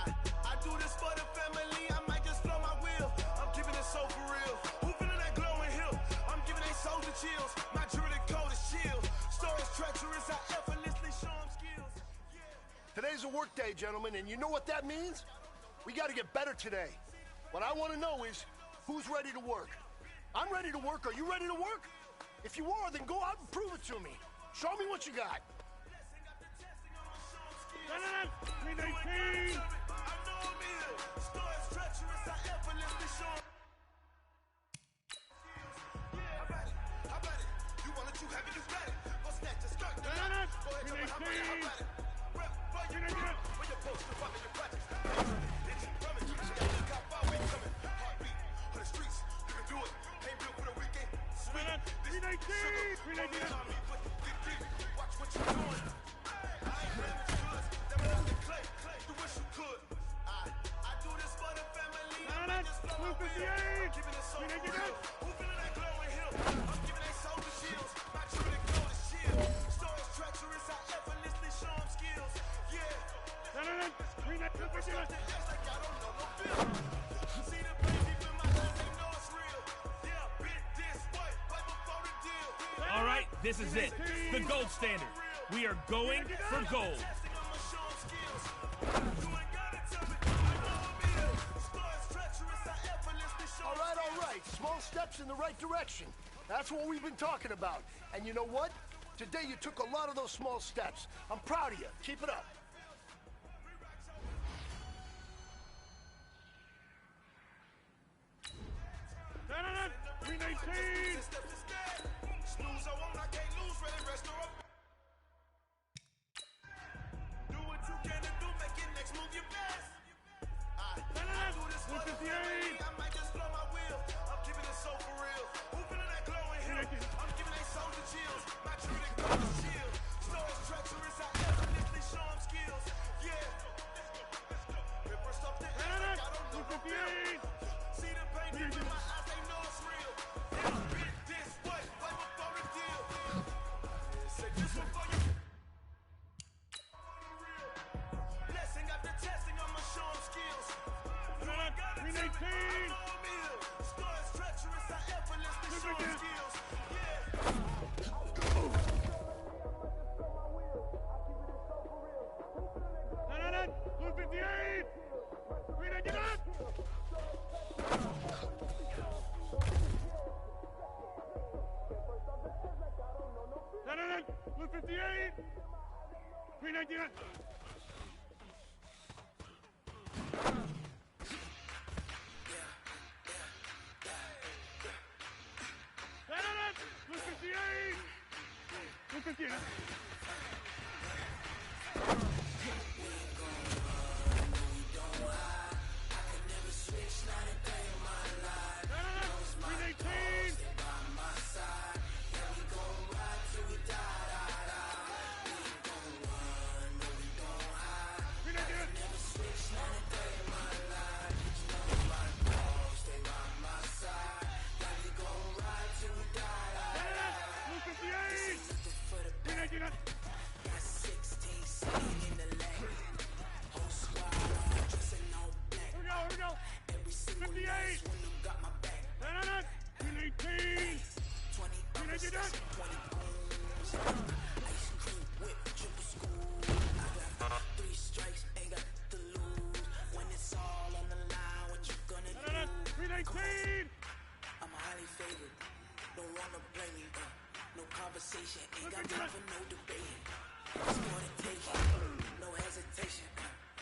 I do this for the family, I might just blow my wheel. I'm keeping it so for real. Who feeling that glowing hill? I'm giving they soldier chills. My jewelry code is chill. Stories treacherous, I effortlessly show them skills. Today's a work day, gentlemen, and you know what that means? We gotta get better today. What I wanna know is, who's ready to work? I'm ready to work. Are you ready to work? If you are, then go out and prove it to me. Show me what you got. 319! All right, this is it. The gold standard. We are going for gold. All right. Small steps in the right direction. That's what we've been talking about. And you know what? Today you took a lot of those small steps. I'm proud of you. Keep it up. Snooze, I won't, I can't lose, ready, rest or up. Do what you can to do, make it next move your best. I do this for the family, I might just blow my wheel. I'm keeping it so for real. Who feeling that glowing hill? I'm giving they soldier chills. My jewelry code is chill. Stories treacherous, I effortlessly show them skills. Yeah. Ripper stuff the ass like I don't know no bill. See the pain deep in my eyes, they know it's real. Yeah, bit this way, way before the deal. Say this one for you. Blessing after testing, I'ma show them skills. You ain't gotta tell me, I know I'm ill. Stories treacherous, I effortlessly show them skills. Blue 58! 399! Blue 58! Blue 58! I'm highly favored. Don't wanna blame me. No conversation, ain't got time for no debate. It's more than taking, no hesitation.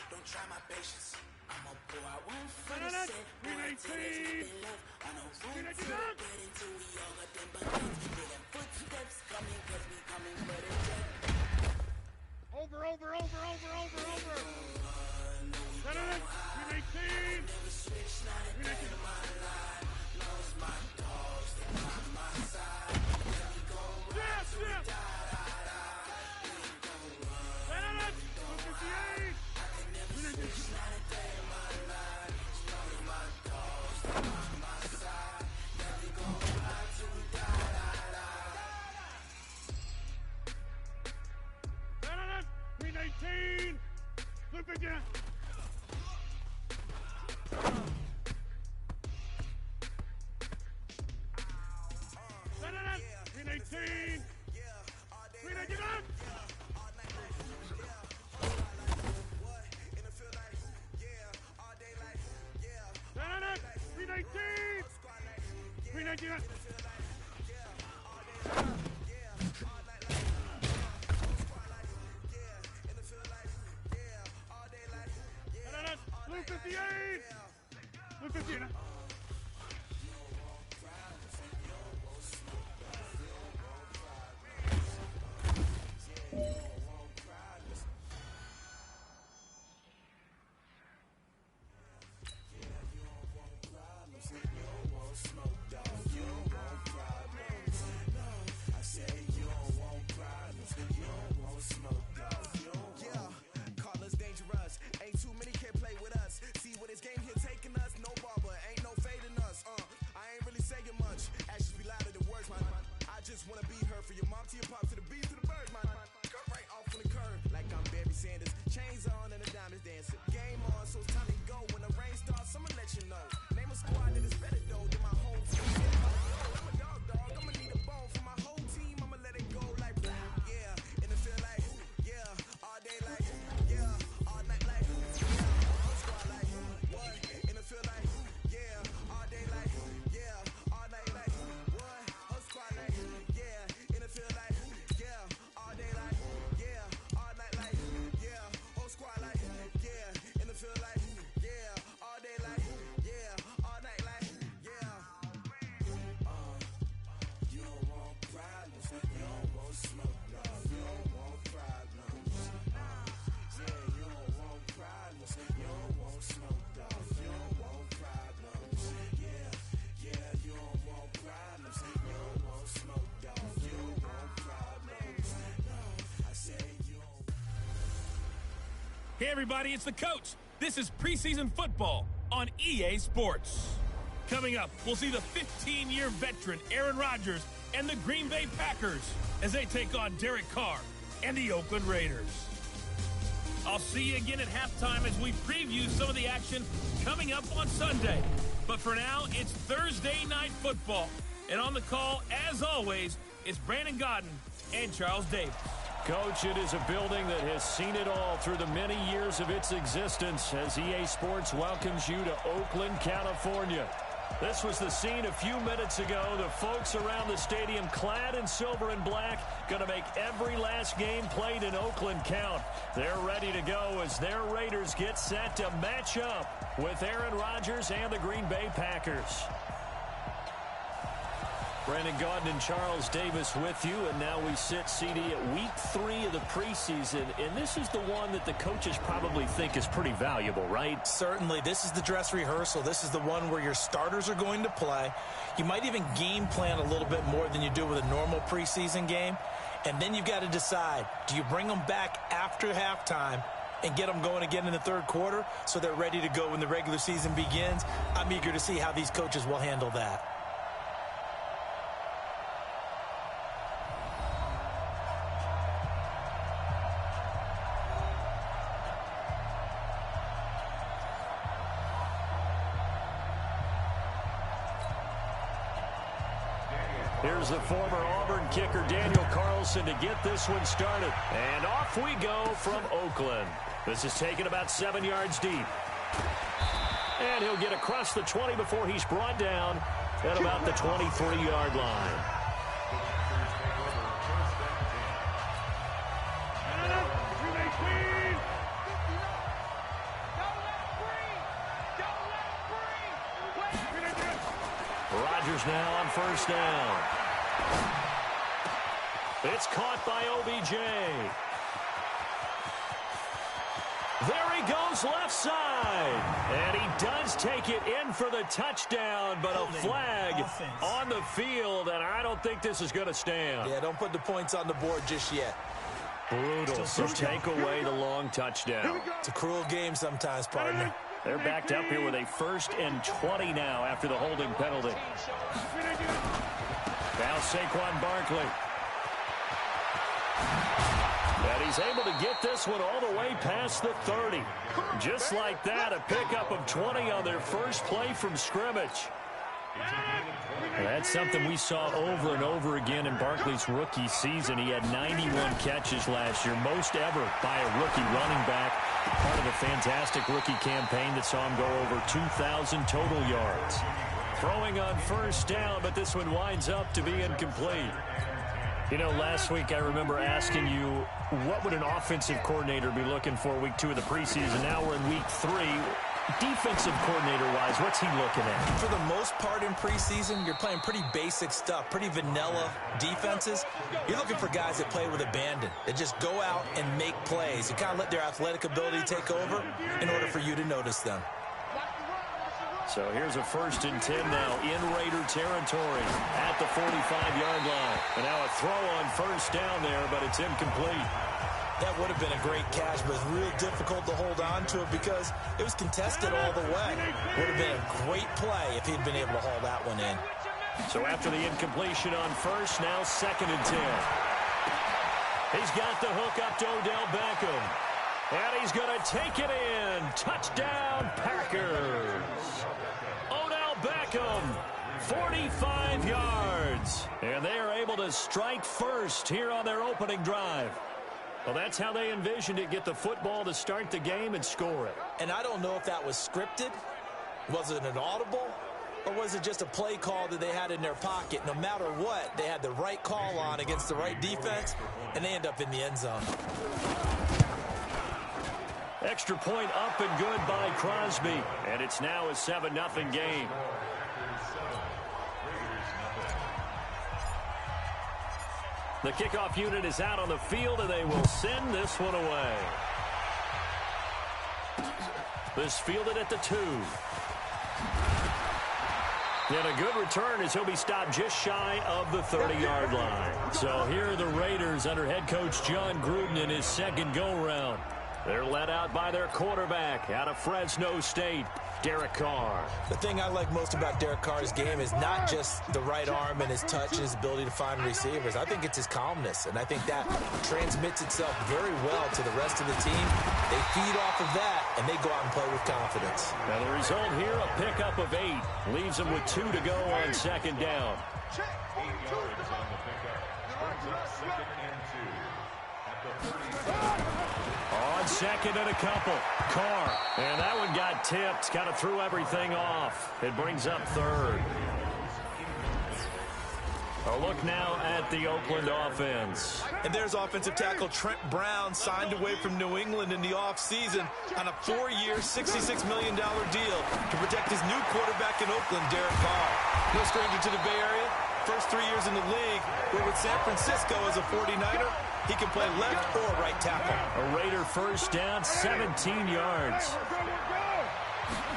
Don't try my patience. I'm a boy, I won't for the set. Boy, I tell you they love. I know room to get into, we all got them buttons. Hear them footsteps coming, cause we coming for the jet. Over! 318! Never switch, not a day in my life. Knows my dogs, they by my side. Let me go ride till we die. We ain't gon' run, we gon' hide. I can never switch, not a day in my life. Knows my dogs, they by 399. Blue 58. Blue 58. Hey everybody, it's the coach. This is preseason football on EA Sports. Coming up, we'll see the 15-year veteran Aaron Rodgers and the Green Bay Packers as they take on Derek Carr and the Oakland Raiders. I'll see you again at halftime as we preview some of the action coming up on Sunday. But for now, it's Thursday Night Football. And on the call, as always, it's Brandon Gaudin and Charles Davis. Coach, it is a building that has seen it all through the many years of its existence as EA Sports welcomes you to Oakland, California. This was the scene a few minutes ago. The folks around the stadium clad in silver and black going to make every last game played in Oakland count. They're ready to go as their Raiders get set to match up with Aaron Rodgers and the Green Bay Packers. Brandon Gaudin and Charles Davis with you, and now we sit, CD, at week 3 of the preseason, and this is the one that the coaches probably think is pretty valuable, right? Certainly. This is the dress rehearsal. This is the one where your starters are going to play. You might even game plan a little bit more than you do with a normal preseason game, and then you've got to decide, do you bring them back after halftime and get them going again in the third quarter so they're ready to go when the regular season begins? I'm eager to see how these coaches will handle that. Here's the former Auburn kicker Daniel Carlson to get this one started. And off we go from Oakland. This is taken about 7 yards deep. And he'll get across the 20 before he's brought down at about the 23-yard line. Rodgers now on first down. It's caught by OBJ. There he goes left side. And he does take it in for the touchdown, but a flag on the field, and I don't think this is going to stand. Yeah, don't put the points on the board just yet. Brutal. So take away the long touchdown. It's a cruel game sometimes, partner. They're backed up here with a 1st and 20 now after the holding penalty. Now Saquon Barkley. And he's able to get this one all the way past the 30. Just like that, a pickup of 20 on their first play from scrimmage. That's something we saw over and over again in Barkley's rookie season. He had 91 catches last year, most ever by a rookie running back. Part of a fantastic rookie campaign that saw him go over 2,000 total yards. Throwing on first down, but this one winds up to be incomplete. You know, last week I remember asking you, what would an offensive coordinator be looking for week 2 of the preseason? Now we're in week 3. Defensive coordinator-wise, what's he looking at? For the most part in preseason, you're playing pretty basic stuff, pretty vanilla defenses. You're looking for guys that play with abandon, that just go out and make plays. You kind of let their athletic ability take over in order for you to notice them. So here's a 1st and 10 now in Raider territory at the 45-yard line. And now a throw on first down there, but it's incomplete. That would have been a great catch, but it's real difficult to hold on to it because it was contested all the way. Would have been a great play if he'd been able to haul that one in. So after the incompletion on first, now 2nd and 10. He's got the hook up to Odell Beckham. And he's going to take it in. Touchdown, Packers. Odell Beckham, 45 yards. And they are able to strike first here on their opening drive. Well, that's how they envisioned it, get the football to start the game and score it. And I don't know if that was scripted. Was it an audible? Or was it just a play call that they had in their pocket? No matter what, they had the right call on against the right defense, and they end up in the end zone. Extra point up and good by Crosby. And it's now a 7-0 game. The kickoff unit is out on the field, and they will send this one away. This fielded at the 2. And a good return as he'll be stopped just shy of the 30-yard line. So here are the Raiders under head coach John Gruden in his second go-round. They're led out by their quarterback out of Fresno State, Derek Carr. The thing I like most about Derek Carr's game is not just the right arm and his touch and his ability to find receivers. I think it's his calmness, and I think that transmits itself very well to the rest of the team. They feed off of that, and they go out and play with confidence. Now the result here, a pickup of 8. Leaves them with 2 to go on 2nd down. On 2nd and a couple. Carr. And that one got tipped. Kind of threw everything off. It brings up 3rd. A look now at the Oakland offense. And there's offensive tackle Trent Brown, signed away from New England in the offseason on a 4-year, $66 million deal to protect his new quarterback in Oakland, Derek Carr. No stranger to the Bay Area. First 3 years in the league, where with San Francisco as a 49er, he can play left or right tackle. A Raider first down, 17 yards.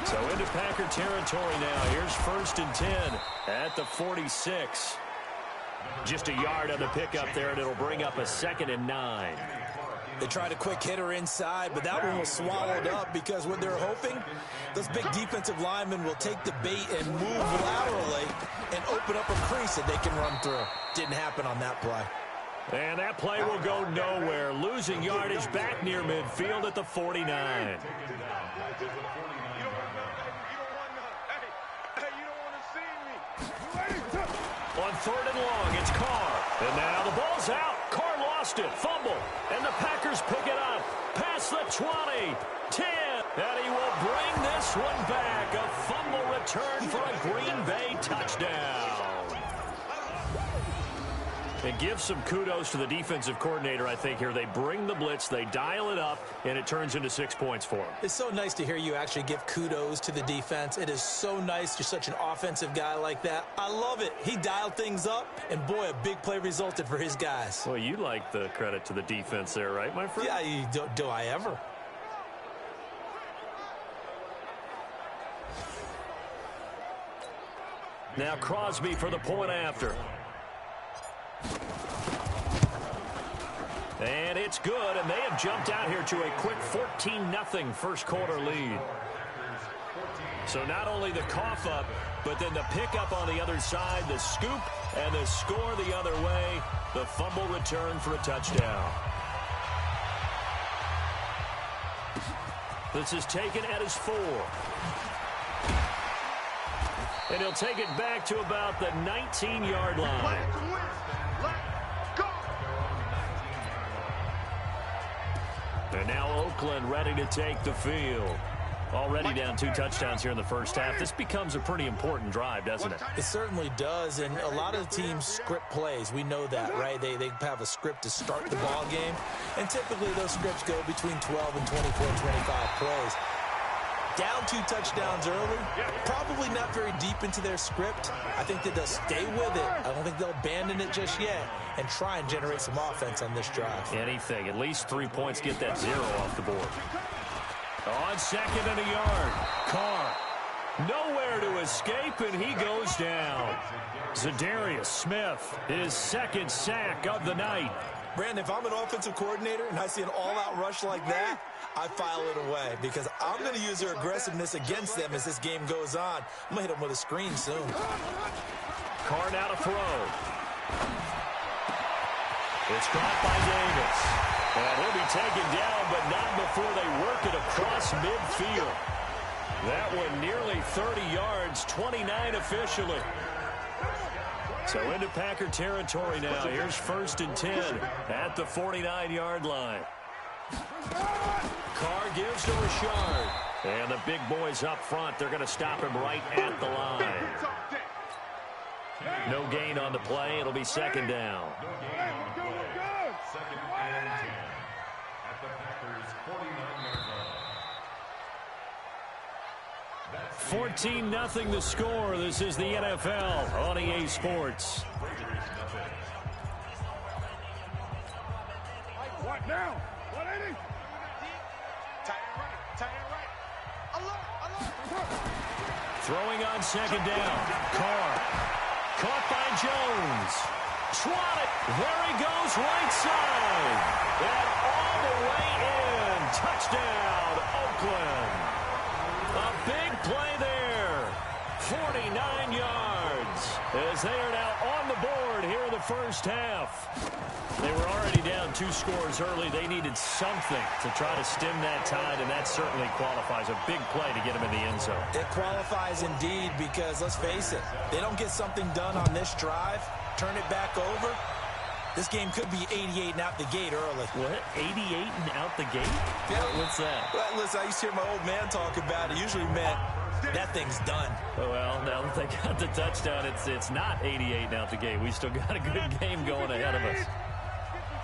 So into Packer territory now. Here's 1st and 10 at the 46. Just a yard on the pickup there, and it'll bring up a 2nd and 9. They tried a quick hitter inside, but that one was swallowed up because what they're hoping, those big defensive linemen will take the bait and move laterally and open up a crease that they can run through. Didn't happen on that play. And that play will go nowhere. Losing yardage back near midfield at the 49. On 3rd and long, it's Carr. And now the ball's out. Carr lost it. Fumble. And the Packers pick it up. Past the 20. 10. And he will bring this one back. A fumble return for a Green Bay touchdown. And give some kudos to the defensive coordinator, I think, here. They bring the blitz, they dial it up, and it turns into 6 points for them. It's so nice to hear you actually give kudos to the defense. It is so nice. You're such an offensive guy like that. I love it. He dialed things up, and boy, a big play resulted for his guys. Well, you like the credit to the defense there, right, my friend? Yeah, do I ever? Now Crosby for the point after. And it's good, and they have jumped out here to a quick 14-0 first quarter lead. So not only the cough up, but then the pickup on the other side, the scoop, and the score the other way, the fumble return for a touchdown. This is taken at his 4. And he'll take it back to about the 19-yard line. And now Oakland ready to take the field. Already down 2 touchdowns here in the first half. This becomes a pretty important drive, doesn't it? It certainly does, and a lot of the teams script plays. We know that, right? They have a script to start the ball game, and typically those scripts go between 12 and 24, 25 plays. Down 2 touchdowns early, probably not very deep into their script. I think that they'll stay with it. I don't think they'll abandon it just yet and try and generate some offense on this drive. Anything. At least 3 points, get that 0 off the board. On 2nd and a yard, Carr. Nowhere to escape, and he goes down. Za'Darius Smith, his 2nd sack of the night. Brandon, if I'm an offensive coordinator and I see an all-out rush like that, I file it away because I'm going to use their aggressiveness against them as this game goes on. I'm going to hit them with a screen soon. Carr now to throw. It's caught by Davis. And he'll be taken down, but not before they work it across midfield. That one nearly 30 yards, 29 officially. So into Packer territory now. Here's 1st and 10 at the 49-yard line. Carr gives to Rashard. And the big boys up front, they're going to stop him right at the line. No gain on the play. It'll be 2nd down. 14-0 the score. This is the NFL on EA Sports. What now? 180. Throwing on 2nd down. Carr. Caught by Jones. Swatted. There he goes, right side. And all the way in. Touchdown, Oakland. A big play there. 49 yards. As they are now on the board here in the first half. They were already down 2 scores early. They needed something to try to stem that tide, and that certainly qualifies. A big play to get them in the end zone. It qualifies indeed because, let's face it, they don't get something done on this drive, turn it back over, this game could be 88 and out the gate early. What? 88 and out the gate? Yeah. What's that? Well, listen, I used to hear my old man talk about it. Usually meant that thing's done. Well, now that they got the touchdown, it's not 88 and out the gate. We still got a good game going ahead of us.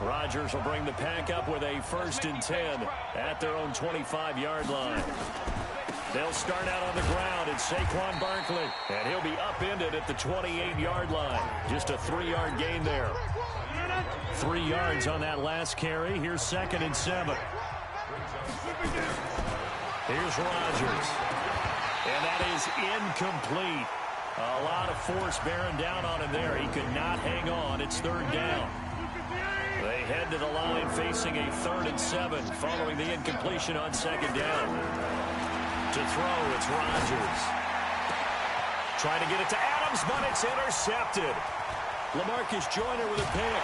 Rodgers will bring the pack up with a 1st and 10 at their own 25-yard line. They'll start out on the ground. It's Saquon Barkley, and he'll be upended at the 28-yard line. Just a 3-yard gain there. 3 yards on that last carry. Here's 2nd and 7. Here's Rodgers. And that is incomplete. A lot of force bearing down on him there. He could not hang on. It's 3rd down. They head to the line facing a 3rd and 7 following the incompletion on 2nd down. To throw, it's Rodgers. Trying to get it to Adams, but it's intercepted. LaMarcus Joyner with a pick.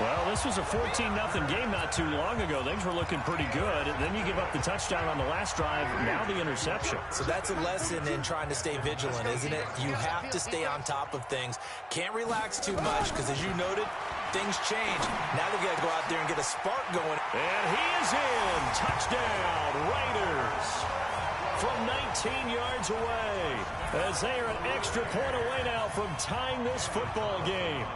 Well, this was a 14-0 game not too long ago. Things were looking pretty good. And then you give up the touchdown on the last drive, now the interception. So that's a lesson in trying to stay vigilant, isn't it? You have to stay on top of things. Can't relax too much because, as you noted, things change. Now they've got to go out there and get a spark going. And he is in. Touchdown, Raiders. From 19 yards away. As they are an extra point away now from tying this football game.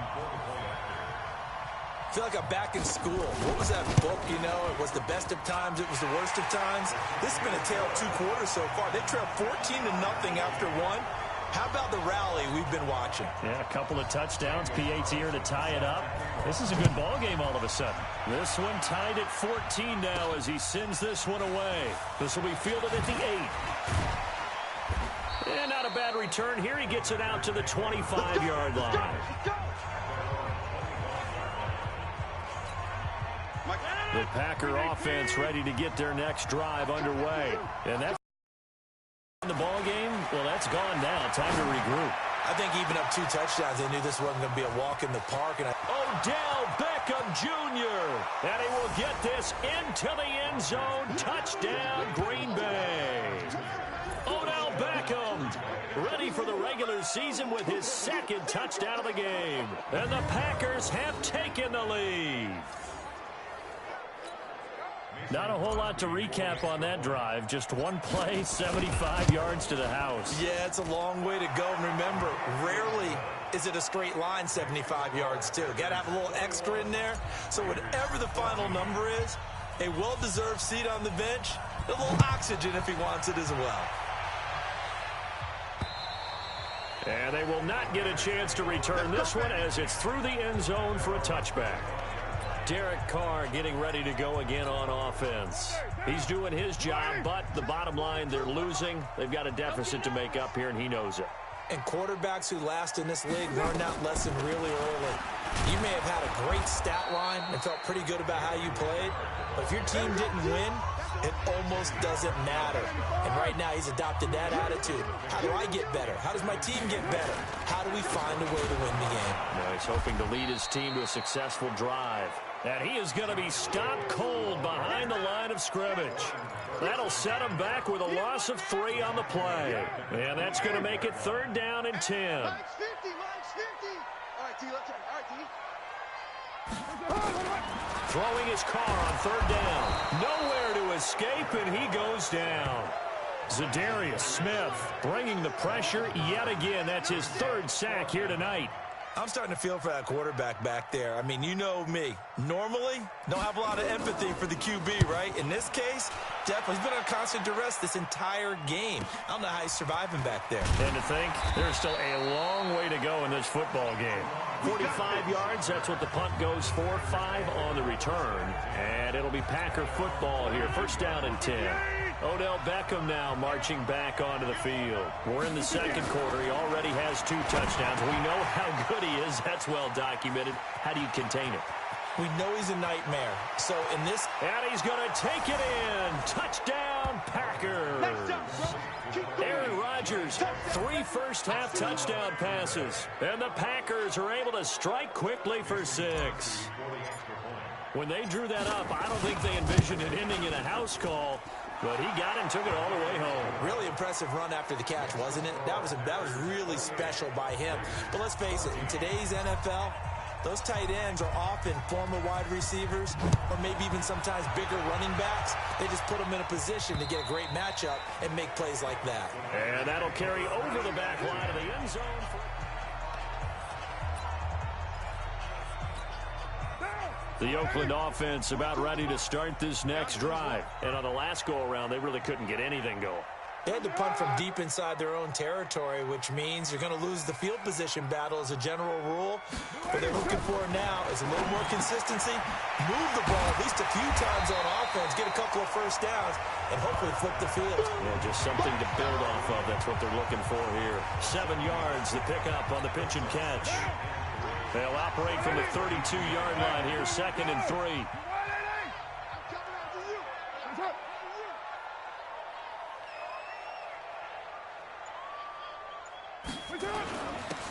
I feel like I'm back in school. What was that book, you know? It was the best of times. It was the worst of times. This has been a tale of 2 quarters so far. They trailed 14-0 after 1. How about the rally we've been watching? Yeah, a couple of touchdowns. PAT here to tie it up. This is a good ball game all of a sudden. This one tied at 14 now as he sends this one away. This will be fielded at the 8. And not a bad return here. He gets it out to the 25-yard line. The Packer offense ready to get their next drive underway. And that's the ball game. Well, that's gone now. Time to regroup. I think even up 2 touchdowns, they knew this wasn't going to be a walk in the park. And Odell Beckham Jr. And he will get this into the end zone. Touchdown, Green Bay. Odell Beckham ready for the regular season with his 2nd touchdown of the game. And the Packers have taken the lead. Not a whole lot to recap on that drive. Just one play, 75 yards to the house. Yeah, it's a long way to go. And remember, rarely is it a straight line 75 yards, too. Got to have a little extra in there. So whatever the final number is, a well-deserved seat on the bench, a little oxygen if he wants it as well. And they will not get a chance to return this one as it's through the end zone for a touchback. Derek Carr getting ready to go again on offense. He's doing his job, but the bottom line, they're losing. They've got a deficit to make up here, and he knows it. And quarterbacks who last in this league learn that lesson really early. You may have had a great stat line and felt pretty good about how you played, but if your team didn't win, it almost doesn't matter. And right now, he's adopted that attitude. How do I get better? How does my team get better? How do we find a way to win the game? Now he's hoping to lead his team to a successful drive. And he is going to be stopped cold behind the line of scrimmage. That'll set him back with a loss of 3 on the play. And that's going to make it 3rd down and 10. Max 50, Max 50. All right, T, let's check. All right, T. Throwing his car on 3rd down. Nowhere to escape, and he goes down. Zadarius Smith bringing the pressure yet again. That's his 3rd sack here tonight. I'm starting to feel for that quarterback back there. I mean, you know me. Normally, don't have a lot of empathy for the QB, right? In this case, definitely. He's been under constant duress this entire game. I don't know how he's surviving back there. And to think, there's still a long way to go in this football game. 45 yards, that's what the punt goes for. 5 on the return. And it'll be Packer football here. 1st down and 10. Odell Beckham now marching back onto the field. We're in the 2nd quarter. He already has 2 touchdowns. We know how good he is. That's well documented. How do you contain it? We know he's a nightmare. So in this... And he's going to take it in. Touchdown, Packers. Aaron Rodgers, 3 first-half touchdown passes. And the Packers are able to strike quickly for 6. When they drew that up, I don't think they envisioned it ending in a house call. But he got it and took it all the way home. Really impressive run after the catch, wasn't it? That was really special by him. But let's face it, in today's NFL, those tight ends are often former wide receivers or maybe even sometimes bigger running backs. They just put them in a position to get a great matchup and make plays like that. And that'll carry over the back line of the end zone. The Oakland offense about ready to start this next drive. And on the last go-around, they really couldn't get anything going. They had to punt from deep inside their own territory, which means you're going to lose the field position battle as a general rule. What they're looking for now is a little more consistency, move the ball at least a few times on offense, get a couple of first downs, and hopefully flip the field. Yeah, just something to build off of. That's what they're looking for here. 7 yards, the pickup on the pitch and catch. They'll operate from the 32-yard line here, 2nd and 3.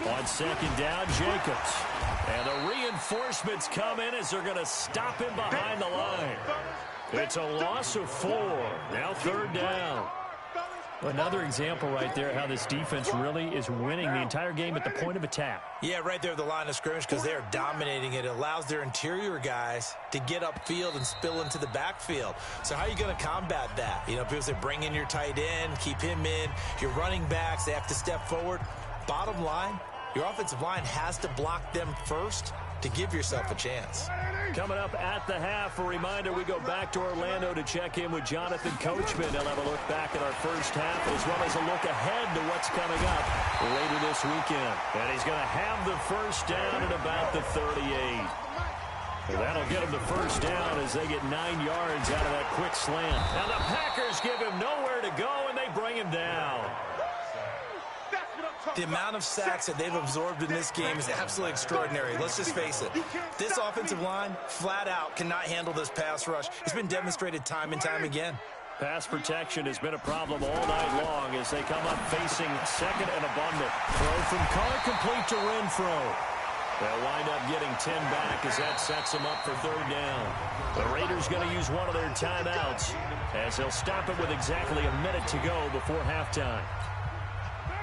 On 2nd down, Jacobs. And the reinforcements come in as they're going to stop him behind the line. It's a loss of 4. Now 3rd down. Another example right there how this defense really is winning the entire game at the point of attack. Yeah, right there at the line of scrimmage because they're dominating it. It allows their interior guys to get upfield and spill into the backfield. So how are you going to combat that? You know, people say bring in your tight end, keep him in. Your running backs, they have to step forward. Bottom line, your offensive line has to block them first to give yourself a chance. Coming up at the half, a reminder, we go back to Orlando to check in with Jonathan Coachman. He'll have a look back at our first half as well as a look ahead to what's coming up later this weekend. And he's going to have the first down at about the 38. And that'll get him the first down as they get 9 yards out of that quick slant. Now the Packers give him nowhere to go, and they bring him down. The amount of sacks that they've absorbed in this game is absolutely extraordinary. Let's just face it. This offensive line, flat out, cannot handle this pass rush. It's been demonstrated time and time again. Pass protection has been a problem all night long as they come up facing 2nd and abundant. Throw from Carr complete to Renfro. They'll wind up getting 10 back as that sets them up for 3rd down. The Raiders going to use one of their timeouts as they'll stop it with exactly a minute to go before halftime.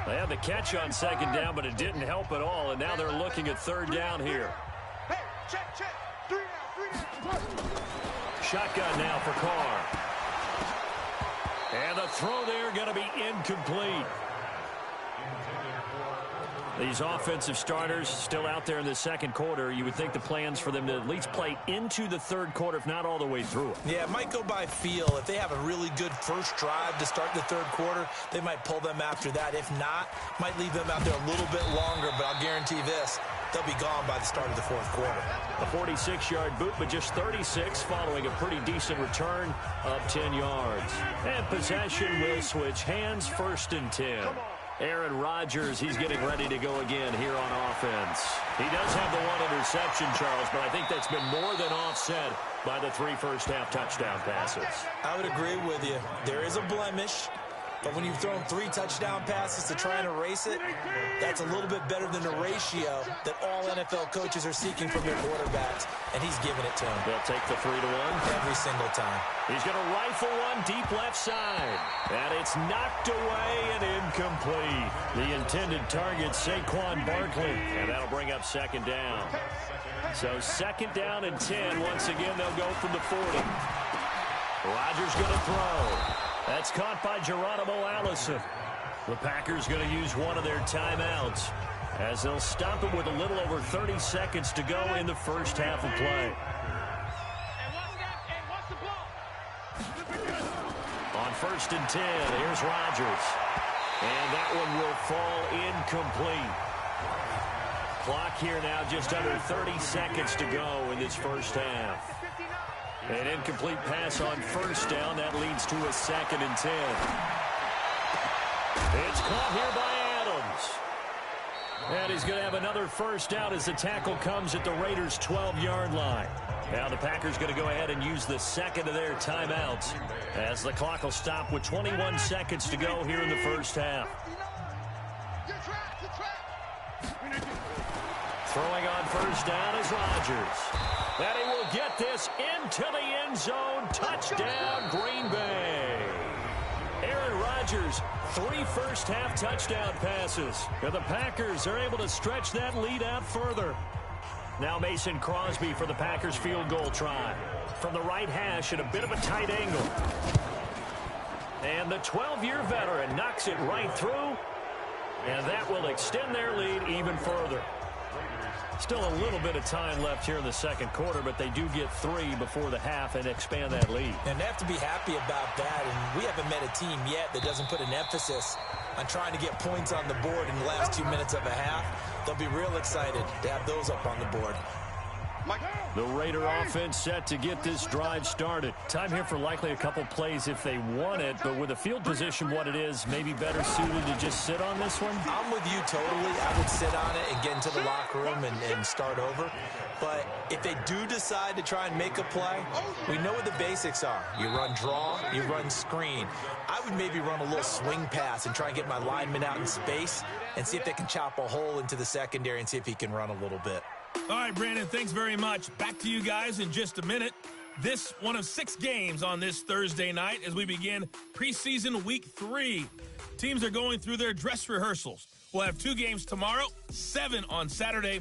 They had the catch on 2nd down, but it didn't help at all, and now they're looking at 3rd down here. Shotgun now for Carr. And the throw there going to be incomplete. These offensive starters still out there in the second quarter. You would think the plans for them to at least play into the third quarter, if not all the way through it. Yeah, it might go by feel. If they have a really good first drive to start the third quarter, they might pull them after that. If not, might leave them out there a little bit longer, but I'll guarantee this, they'll be gone by the start of the fourth quarter. A 46-yard boot, but just 36 following a pretty decent return of 10 yards. And possession will switch hands, 1st and 10. Aaron Rodgers, he's getting ready to go again here on offense. He does have the one interception, Charles, but I think that's been more than offset by the 3 first-half touchdown passes. I would agree with you. There is a blemish, but when you've thrown 3 touchdown passes to try and erase it, that's a little bit better than the ratio that all NFL coaches are seeking from their quarterbacks, and he's giving it to them. They'll take the 3-1. Every single time. He's going to rifle one deep left side. And it's knocked away and incomplete. The intended target, Saquon Barkley. And that'll bring up 2nd down. So 2nd down and 10. Once again, they'll go from the 40. Rodgers going to throw. That's caught by Geronimo Allison. The Packers going to use one of their timeouts as they'll stop it with a little over 30 seconds to go in the first half of play. On 1st and 10, here's Rodgers. And that one will fall incomplete. Clock here now just under 30 seconds to go in this first half. An incomplete pass on 1st down. That leads to a 2nd and 10. It's caught here by Adams. And he's going to have another 1st down as the tackle comes at the Raiders' 12-yard line. Now the Packers going to go ahead and use the 2nd of their timeouts as the clock will stop with 21 seconds to go here in the first half. Throwing on 1st down is Rodgers. And he will get this into the end zone. Touchdown, Green Bay. Aaron Rodgers, 3 first-half touchdown passes. And the Packers are able to stretch that lead out further. Now Mason Crosby for the Packers field goal try. From the right hash at a bit of a tight angle. And the 12-year veteran knocks it right through. And that will extend their lead even further. Still a little bit of time left here in the second quarter, but they do get 3 before the half and expand that lead. And they have to be happy about that, and we haven't met a team yet that doesn't put an emphasis on trying to get points on the board in the last 2 minutes of a half. They'll be real excited to have those up on the board. The Raider offense set to get this drive started. Time here for likely a couple plays if they want it, but with the field position what it is, maybe better suited to just sit on this one? I'm with you totally. I would sit on it and get into the locker room and start over. But if they do decide to try and make a play, we know what the basics are. You run draw, you run screen. I would maybe run a little swing pass and try and get my lineman out in space and see if they can chop a hole into the secondary and see if he can run a little bit. All right, Brandon, thanks very much. Back to you guys in just a minute. This one of 6 games on this Thursday night as we begin preseason week 3. Teams are going through their dress rehearsals. We'll have 2 games tomorrow, 7 on Saturday,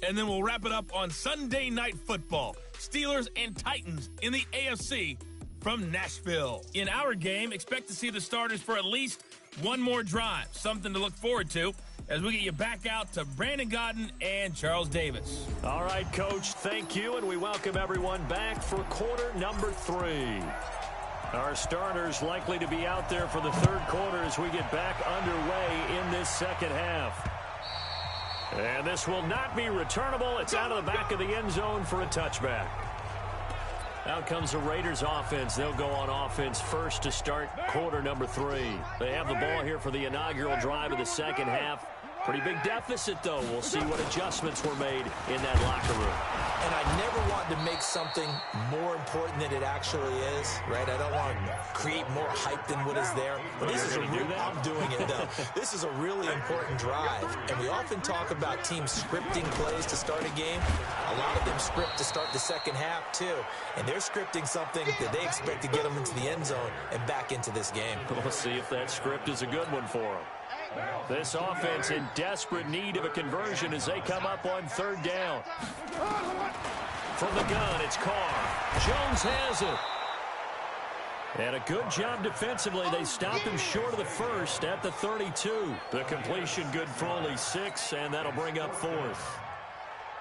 and then we'll wrap it up on Sunday Night Football. Steelers and Titans in the AFC from Nashville. In our game, expect to see the starters for at least one more drive, something to look forward to as we get you back out to Brandon Gaudin and Charles Davis. All right, Coach, thank you, and we welcome everyone back for quarter number 3. Our starters likely to be out there for the third quarter as we get back underway in this second half. And this will not be returnable. It's out of the back of the end zone for a touchback. Out comes the Raiders offense. They'll go on offense first to start quarter number 3. They have the ball here for the inaugural drive of the second half. Pretty big deficit, though. We'll see what adjustments were made in that locker room. And I never want to make something more important than it actually is, right? I don't want to create more hype than what is there. But this is a real, I'm doing it, though. This is a really important drive. And we often talk about teams scripting plays to start a game. A lot of them script to start the second half, too. And they're scripting something that they expect to get them into the end zone and back into this game. We'll see if that script is a good one for them. This offense in desperate need of a conversion as they come up on third down. From the gun, it's Carr. Jones has it. And a good job defensively. They stopped him short of the first at the 32. The completion good for only 6, and that'll bring up 4th.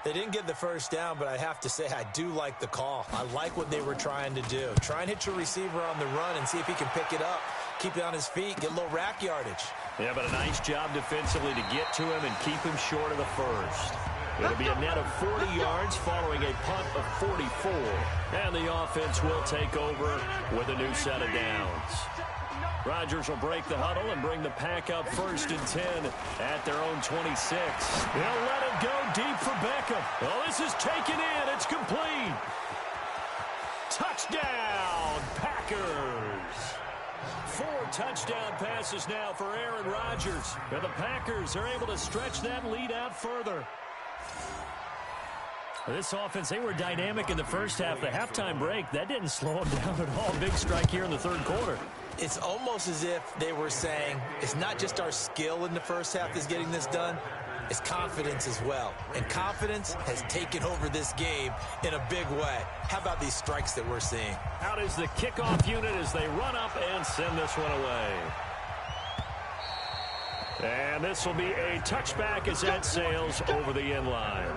They didn't get the first down, but I have to say I do like the call. I like what they were trying to do. Try and hit your receiver on the run and see if he can pick it up, keep it on his feet, get a little rack yardage. Yeah, but a nice job defensively to get to him and keep him short of the first. It'll be a net of 40 yards following a punt of 44. And the offense will take over with a new set of downs. Rodgers will break the huddle and bring the pack up 1st and 10 at their own 26. They'll let it go deep for Beckham. Oh, this is taken in. It's complete. Touchdown, Packers. 4 touchdown passes now for Aaron Rodgers. And the Packers are able to stretch that lead out further. This offense, they were dynamic in the first half. The halftime break, that didn't slow them down at all. Big strike here in the 3rd quarter. It's almost as if they were saying, it's not just our skill in the first half that's getting this done, it's confidence as well. And confidence has taken over this game in a big way. How about these strikes that we're seeing? Out is the kickoff unit as they run up and send this one away. And this will be a touchback as that sails over the end line.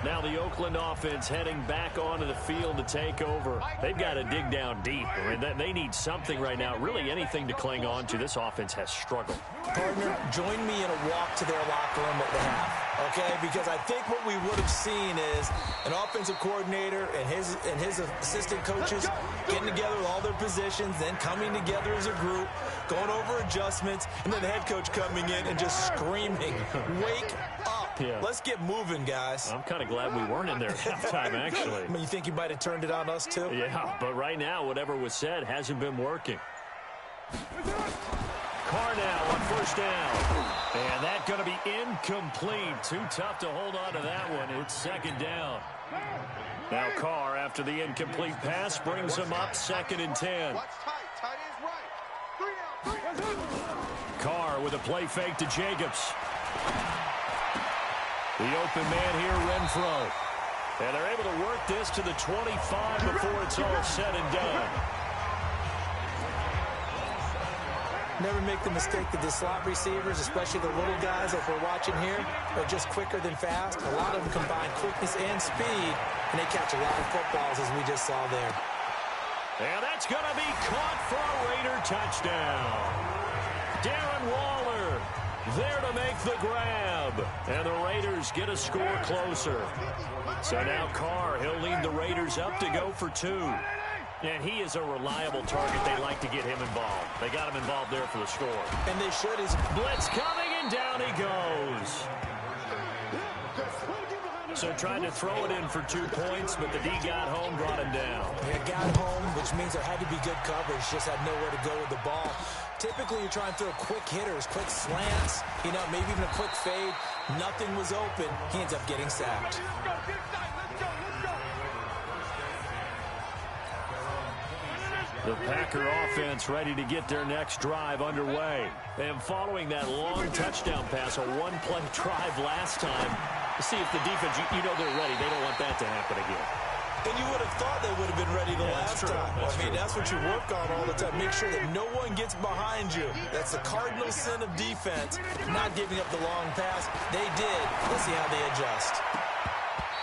Now the Oakland offense heading back onto the field to take over. They've got to dig down deep. I mean, they need something right now, really anything to cling on to. This offense has struggled. Partner, join me in a walk to their locker room at the half, okay? Because I think what we would have seen is an offensive coordinator and his assistant coaches getting together with all their positions, then coming together as a group, going over adjustments, and then the head coach coming in and just screaming, wake up. Yeah. Let's get moving, guys. I'm kind of glad we weren't in there at halftime, actually. I mean, you think you might have turned it on us, too? Yeah, but right now, whatever was said hasn't been working. Carr now on 1st down. And that's going to be incomplete. Too tough to hold on to that one. It's 2nd down. Now Carr, after the incomplete pass, brings him up 2nd and 10. Carr with a play fake to Jacobs. The open man here, Renfro. And they're able to work this to the 25 before it's all said and done. Never make the mistake that the slot receivers, especially the little guys like we're watching here, are just quicker than fast. A lot of them combine quickness and speed, and they catch a lot of footballs, as we just saw there. And that's going to be caught for a Raider touchdown. Darren Waller there to make the grab. And the Raiders get a score closer. So now Carr, he'll lead the Raiders up to go for 2. And he is a reliable target. They like to get him involved. They got him involved there for the score. And they should. Blitz coming, and down he goes. So tried to throw it in for 2 points, but the D got home, brought him down. Yeah, got home, which means there had to be good coverage. Just had nowhere to go with the ball. Typically, you're trying to throw quick hitters, quick slants, maybe even a quick fade. Nothing was open. He ends up getting sacked. The Packer offense ready to get their next drive underway. And following that long touchdown pass, a one-play drive last time, to see if the defense, they're ready. They don't want that to happen again. And you would have thought they would have been ready the last time. That's what you work on all the time. Make sure that no one gets behind you. That's the cardinal sin of defense, not giving up the long pass. They did. Let's see how they adjust.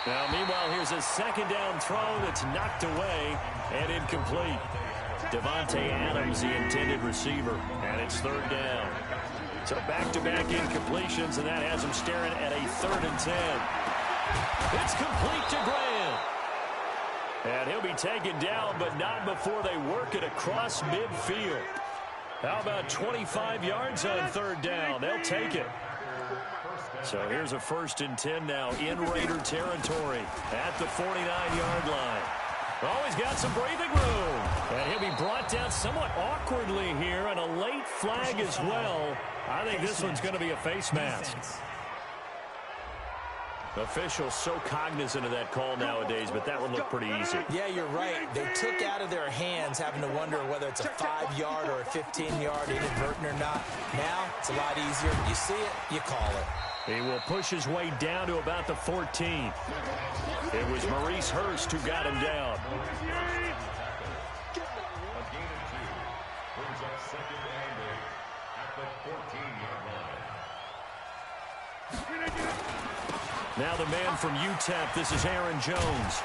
Now, meanwhile, here's a 2nd down throw that's knocked away and incomplete. Devontae Adams, the intended receiver, and it's 3rd down. So back-to-back incompletions, and that has him staring at a 3rd and 10. It's complete to Grant. And he'll be taken down, but not before they work it across midfield. How about 25 yards on 3rd down? They'll take it. So here's a 1st and 10 now in Raider territory at the 49-yard line. Oh, he's got some breathing room. And he'll be brought down somewhat awkwardly here, and a late flag as well. I think this one's going to be a face mask. Officials so cognizant of that call nowadays, but that one looked pretty easy. Yeah, you're right. They took out of their hands having to wonder whether it's a 5-yard or a 15-yard, inadvertent or not. Now, it's a lot easier. You see it, you call it. He will push his way down to about the 14. It was Maurice Hurst who got him down. Now the man from UTEP, this is Aaron Jones.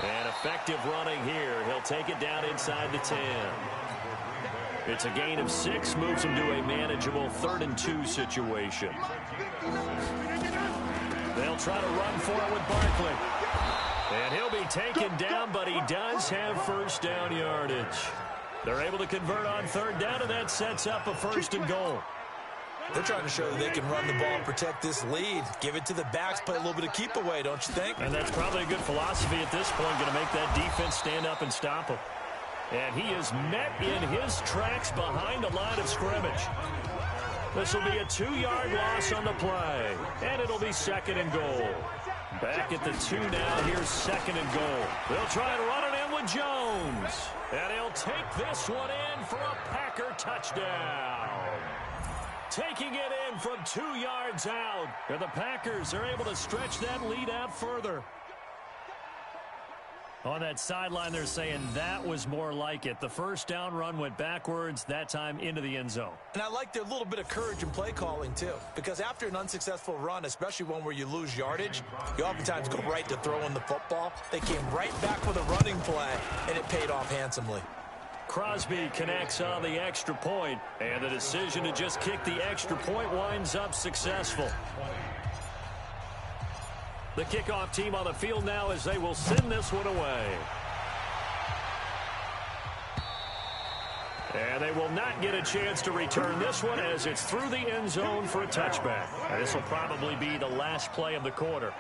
And effective running here. He'll take it down inside the 10. It's a gain of 6, moves him to a manageable 3rd and 2 situation. They'll try to run for it with Barkley. And he'll be taken down, but he does have first down yardage. They're able to convert on 3rd down, and that sets up a 1st and goal. They're trying to show that they can run the ball and protect this lead. Give it to the backs, play a little bit of keep away, don't you think? And that's probably a good philosophy at this point, going to make that defense stand up and stop him. And he is met in his tracks behind the line of scrimmage. This will be a 2-yard loss on the play. And it'll be 2nd and goal. Back at the 2 now. Here's 2nd and goal. They'll try to run it in with Jones. And he'll take this one in for a Packer touchdown. Taking it in from 2 yards out. And the Packers are able to stretch that lead out further. On that sideline, they're saying that was more like it. The first down run went backwards, that time into the end zone. And I like their little bit of courage in play calling, too. Because after an unsuccessful run, especially one where you lose yardage, you oftentimes go right to throwing the football. They came right back with a running play, and it paid off handsomely. Crosby connects on the extra point, and the decision to just kick the extra point winds up successful. The kickoff team on the field now as they will send this one away. And they will not get a chance to return this one as it's through the end zone for a touchback. And this will probably be the last play of the quarter.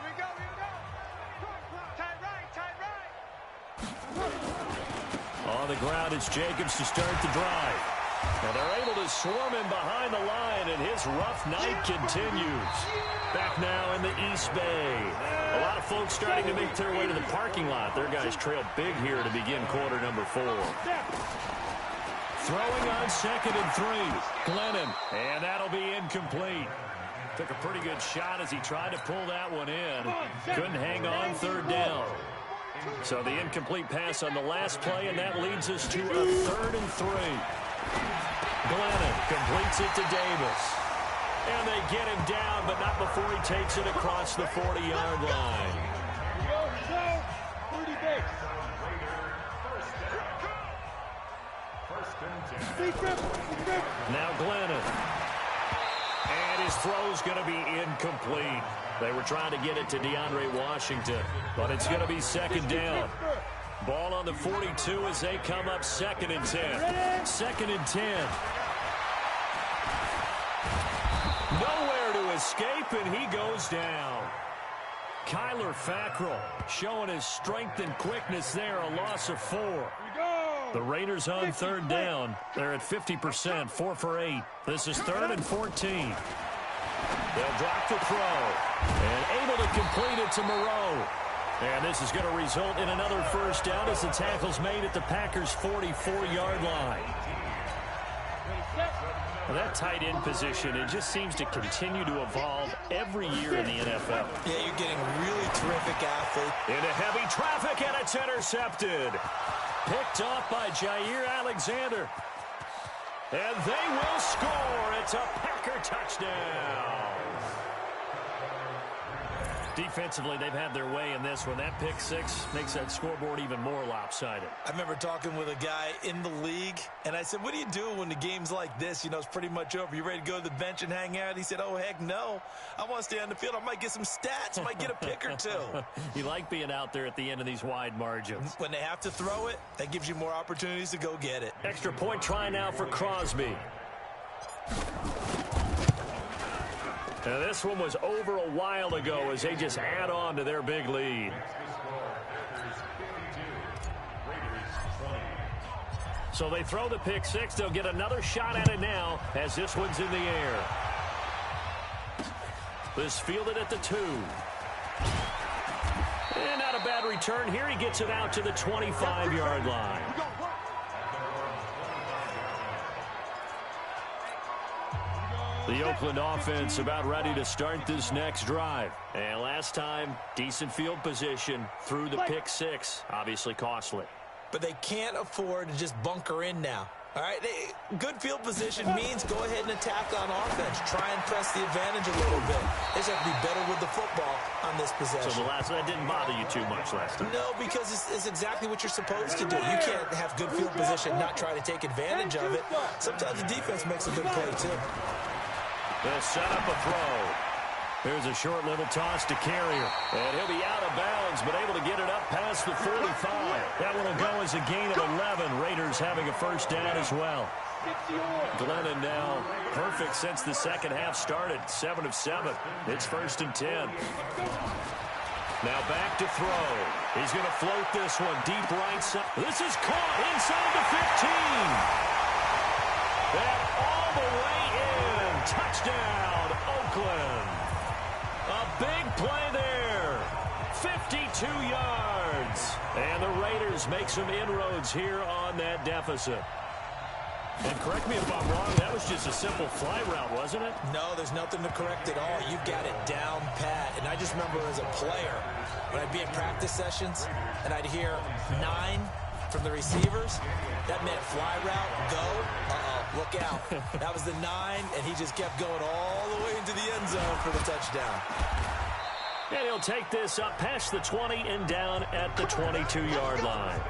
On the ground, it's Jacobs to start the drive. And they're able to swarm him behind the line, and his rough night continues. Back now in the East Bay. A lot of folks starting to make their way to the parking lot. Their guys trail big here to begin quarter number 4. Throwing on 2nd and 3. Glennon, and that'll be incomplete. Took a pretty good shot as he tried to pull that one in. Couldn't hang on 3rd down. So the incomplete pass on the last play, and that leads us to a 3rd and 3. Glennon completes it to Davis. And they get him down, but not before he takes it across the 40-yard line. Now Glennon. And his throw's going to be incomplete. They were trying to get it to DeAndre Washington, but it's going to be 2nd down. Ball on the 42 as they come up 2nd and 10. 2nd and 10. Nowhere to escape, and he goes down. Kyler Fackrell showing his strength and quickness there, a loss of 4. The Raiders on 3rd down. They're at 50%, 4 for 8. This is 3rd and 14. They'll drop the throw. And able to complete it to Moreau. And this is going to result in another first down as the tackle's made at the Packers' 44-yard line. Well, that tight end position, it just seems to continue to evolve every year in the NFL. Yeah, you're getting a really terrific athlete. Into heavy traffic, and it's intercepted. Picked off by Jair Alexander. And they will score. It's a Packer touchdown. Defensively, they've had their way in this one. That pick 6 makes that scoreboard even more lopsided. I remember talking with a guy in the league, and I said, what do you do when the game's like this? You know, it's pretty much over. You ready to go to the bench and hang out? He said, oh, heck no. I want to stay on the field. I might get some stats. I might get a pick or 2. You like being out there at the end of these wide margins. When they have to throw it, that gives you more opportunities to go get it. Extra point try now for Crosby. Now, this one was over a while ago as they just add on to their big lead. So they throw the pick 6. They'll get another shot at it now as this one's in the air. This fielded at the 2. And not a bad return here. He gets it out to the 25-yard line. The Oakland offense about ready to start this next drive. And last time, decent field position through the pick six. Obviously costly. But they can't afford to just bunker in now. All right, good field position means go ahead and attack on offense. Try and press the advantage a little bit. They just have to be better with the football on this possession. So that didn't bother you too much last time? No, because it's exactly what you're supposed to do. You can't have good field position and not try to take advantage of it. Sometimes the defense makes a good play, too. They'll set up a throw. Here's a short little toss to Carrier. And he'll be out of bounds, but able to get it up past the 45. That one will go as a gain of 11. Raiders having a first down as well. Glennon now perfect since the second half started. 7 of 7. It's 1st and 10. Now back to throw. He's going to float this one deep right side. This is caught inside the 15. And all the way in. Touchdown, Oakland. A big play there. 52 yards. And the Raiders make some inroads here on that deficit. And correct me if I'm wrong, that was just a simple fly route, wasn't it? No, there's nothing to correct at all. You've got it down pat. And I just remember as a player, when I'd be in practice sessions, and I'd hear 9 from the receivers, that meant fly route, go, look out. That was the 9, and he just kept going all the way into the end zone for the touchdown. And he'll take this up past the 20 and down at the 22-yard line.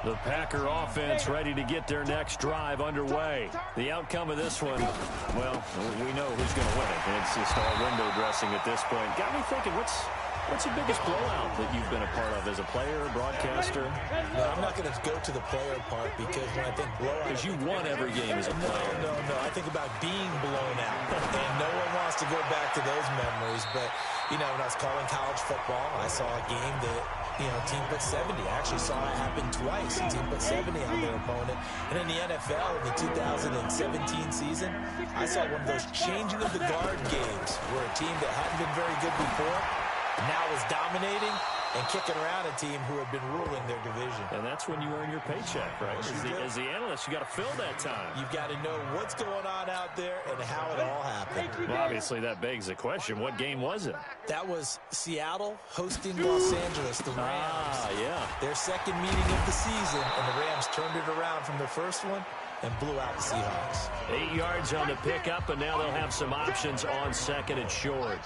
The Packer offense ready to get their next drive underway. The outcome of this one, well, we know who's going to win it. It's just all window dressing at this point. Got me thinking, what's the biggest blowout that you've been a part of as a player, broadcaster? No, I'm not going to go to the player part because when I think blowout... Because you won every game as a player. No. I think about being blown out. And no one wants to go back to those memories. But, you know, when I was calling college football, I saw a game that, you know, team put 70. I actually saw it happen twice. A team put 70 on their opponent. And in the NFL, in the 2017 season, I saw one of those changing of the guard games where a team that hadn't been very good before now is dominating and kicking around a team who had been ruling their division. And that's when you earn your paycheck, right? As the analyst, you got to fill that time. You've got to know what's going on out there and how it all happened. Well, obviously, that begs the question, what game was it? That was Seattle hosting Los Angeles, the Rams. Yeah. Their second meeting of the season, and the Rams turned it around from the first one and blew out the Seahawks. 8 yards on the pickup, and now they'll have some options on second and short.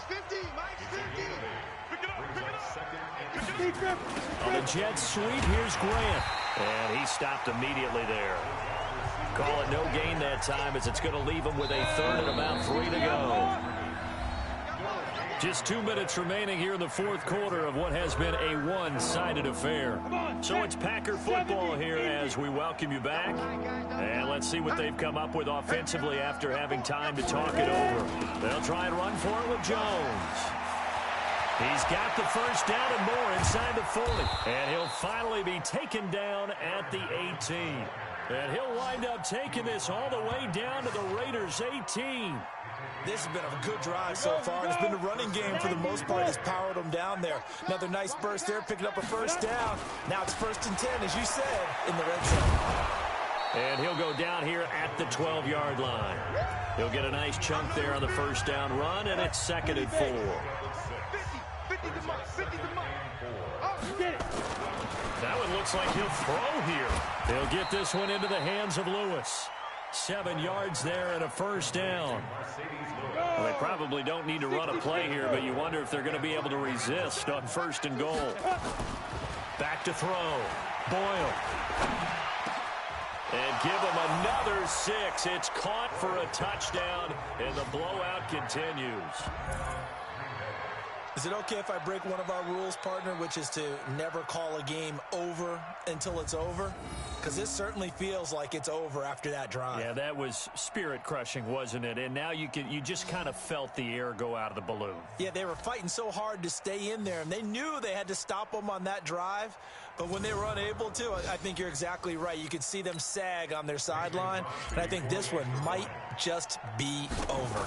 On the Jets sweep, here's Grant. And he stopped immediately there. Call it no gain that time as it's going to leave him with a third and about 3 to go. Just 2 minutes remaining here in the fourth quarter of what has been a one-sided affair. So it's Packer football here as we welcome you back. And let's see what they've come up with offensively after having time to talk it over. They'll try and run for it with Jones. He's got the first down and more inside the 40. And he'll finally be taken down at the 18. And he'll wind up taking this all the way down to the Raiders' 18. This has been a good drive so far. It's been a running game for the most part. Has powered them down there. Another nice burst there, picking up a first down. Now it's 1st and 10, as you said, in the red zone. And he'll go down here at the 12-yard line. He'll get a nice chunk there on the first down run, and it's 2nd and 4. That one looks like he'll throw here. They'll get this one into the hands of Lewis. 7 yards there and a first down. Well, they probably don't need to run a play here, but you wonder if they're going to be able to resist on 1st and goal. Back to throw. Boyle. And give him another 6. It's caught for a touchdown, and the blowout continues. Is it okay if I break one of our rules, partner, which is to never call a game over until it's over? Because this certainly feels like it's over after that drive. Yeah, that was spirit-crushing, wasn't it? And now you just kind of felt the air go out of the balloon. Yeah, they were fighting so hard to stay in there, and they knew they had to stop them on that drive. But when they were unable to, I think you're exactly right. You could see them sag on their sideline, and I think this one might just be over.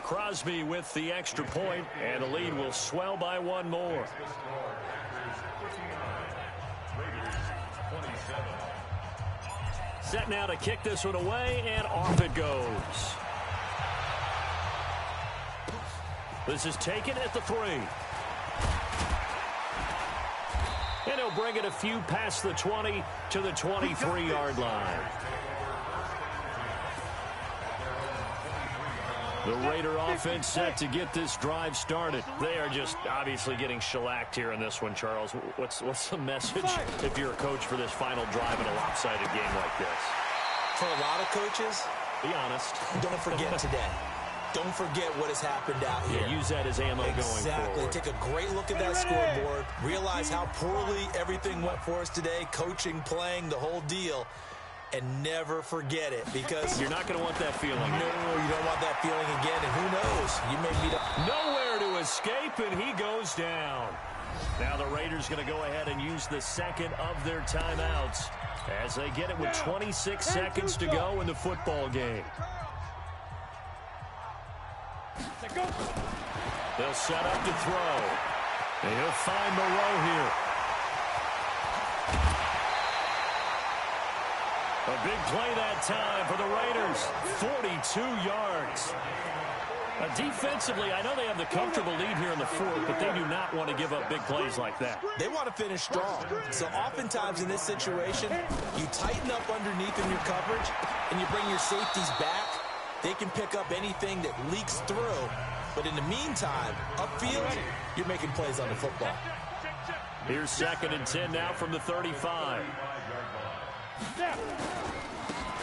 Crosby with the extra point, and the lead will swell by 1 more. Set now to kick this one away, and off it goes. This is taken at the 3. And he'll bring it a few past the 20 to the 23-yard line. The Raider offense set to get this drive started. They are just obviously getting shellacked here in this one, Charles. What's the message if you're a coach for this final drive in a lopsided game like this? For a lot of coaches, be honest. Don't forget today. Don't forget what has happened out here. Yeah, use that as ammo going forward. Exactly. Take a great look at that scoreboard. Realize how poorly everything went for us today. Coaching, playing, the whole deal. And never forget it, because you're not going to want that feeling. No, you don't want that feeling again. And who knows? You may be nowhere to escape, and he goes down. Now the Raiders going to go ahead and use the second of their timeouts as they get it with 26 seconds to go in the football game. They'll set up to throw. And he'll find Moreau here. A big play that time for the Raiders. 42 yards. Defensively, I know they have the comfortable lead here in the fourth, but they do not want to give up big plays like that. They want to finish strong. So oftentimes in this situation, you tighten up underneath in your coverage, and you bring your safeties back. They can pick up anything that leaks through. But in the meantime, upfield, you're making plays on the football. Here's 2nd and 10 now from the 35.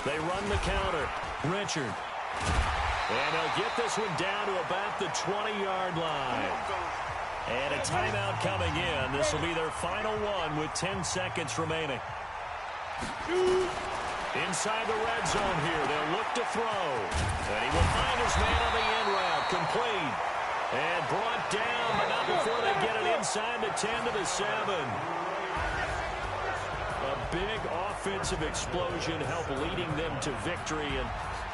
They run the counter. Richard. And they'll get this one down to about the 20-yard line. And a timeout coming in. This will be their final one with 10 seconds remaining. Inside the red zone here. They'll look to throw. And he will find his man on the end route. Complete. And brought down, but not before they get it inside the 10 to the 7. A big offensive explosion helped leading them to victory. And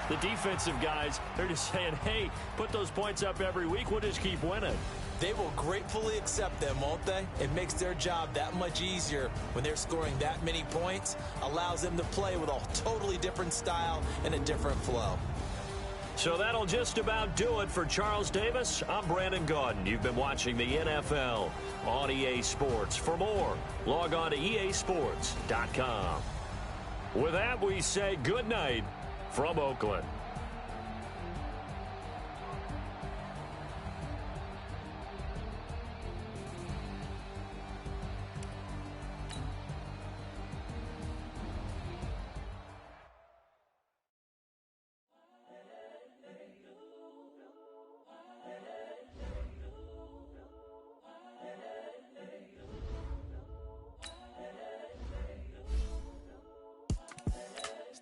the defensive guys, they're just saying, hey, put those points up every week. We'll just keep winning. They will gratefully accept them, won't they? It makes their job that much easier when they're scoring that many points. Allows them to play with a totally different style and a different flow. So that'll just about do it for Charles Davis. I'm Brandon Gaudin. You've been watching the NFL on EA Sports. For more, log on to easports.com. With that, we say good night from Oakland.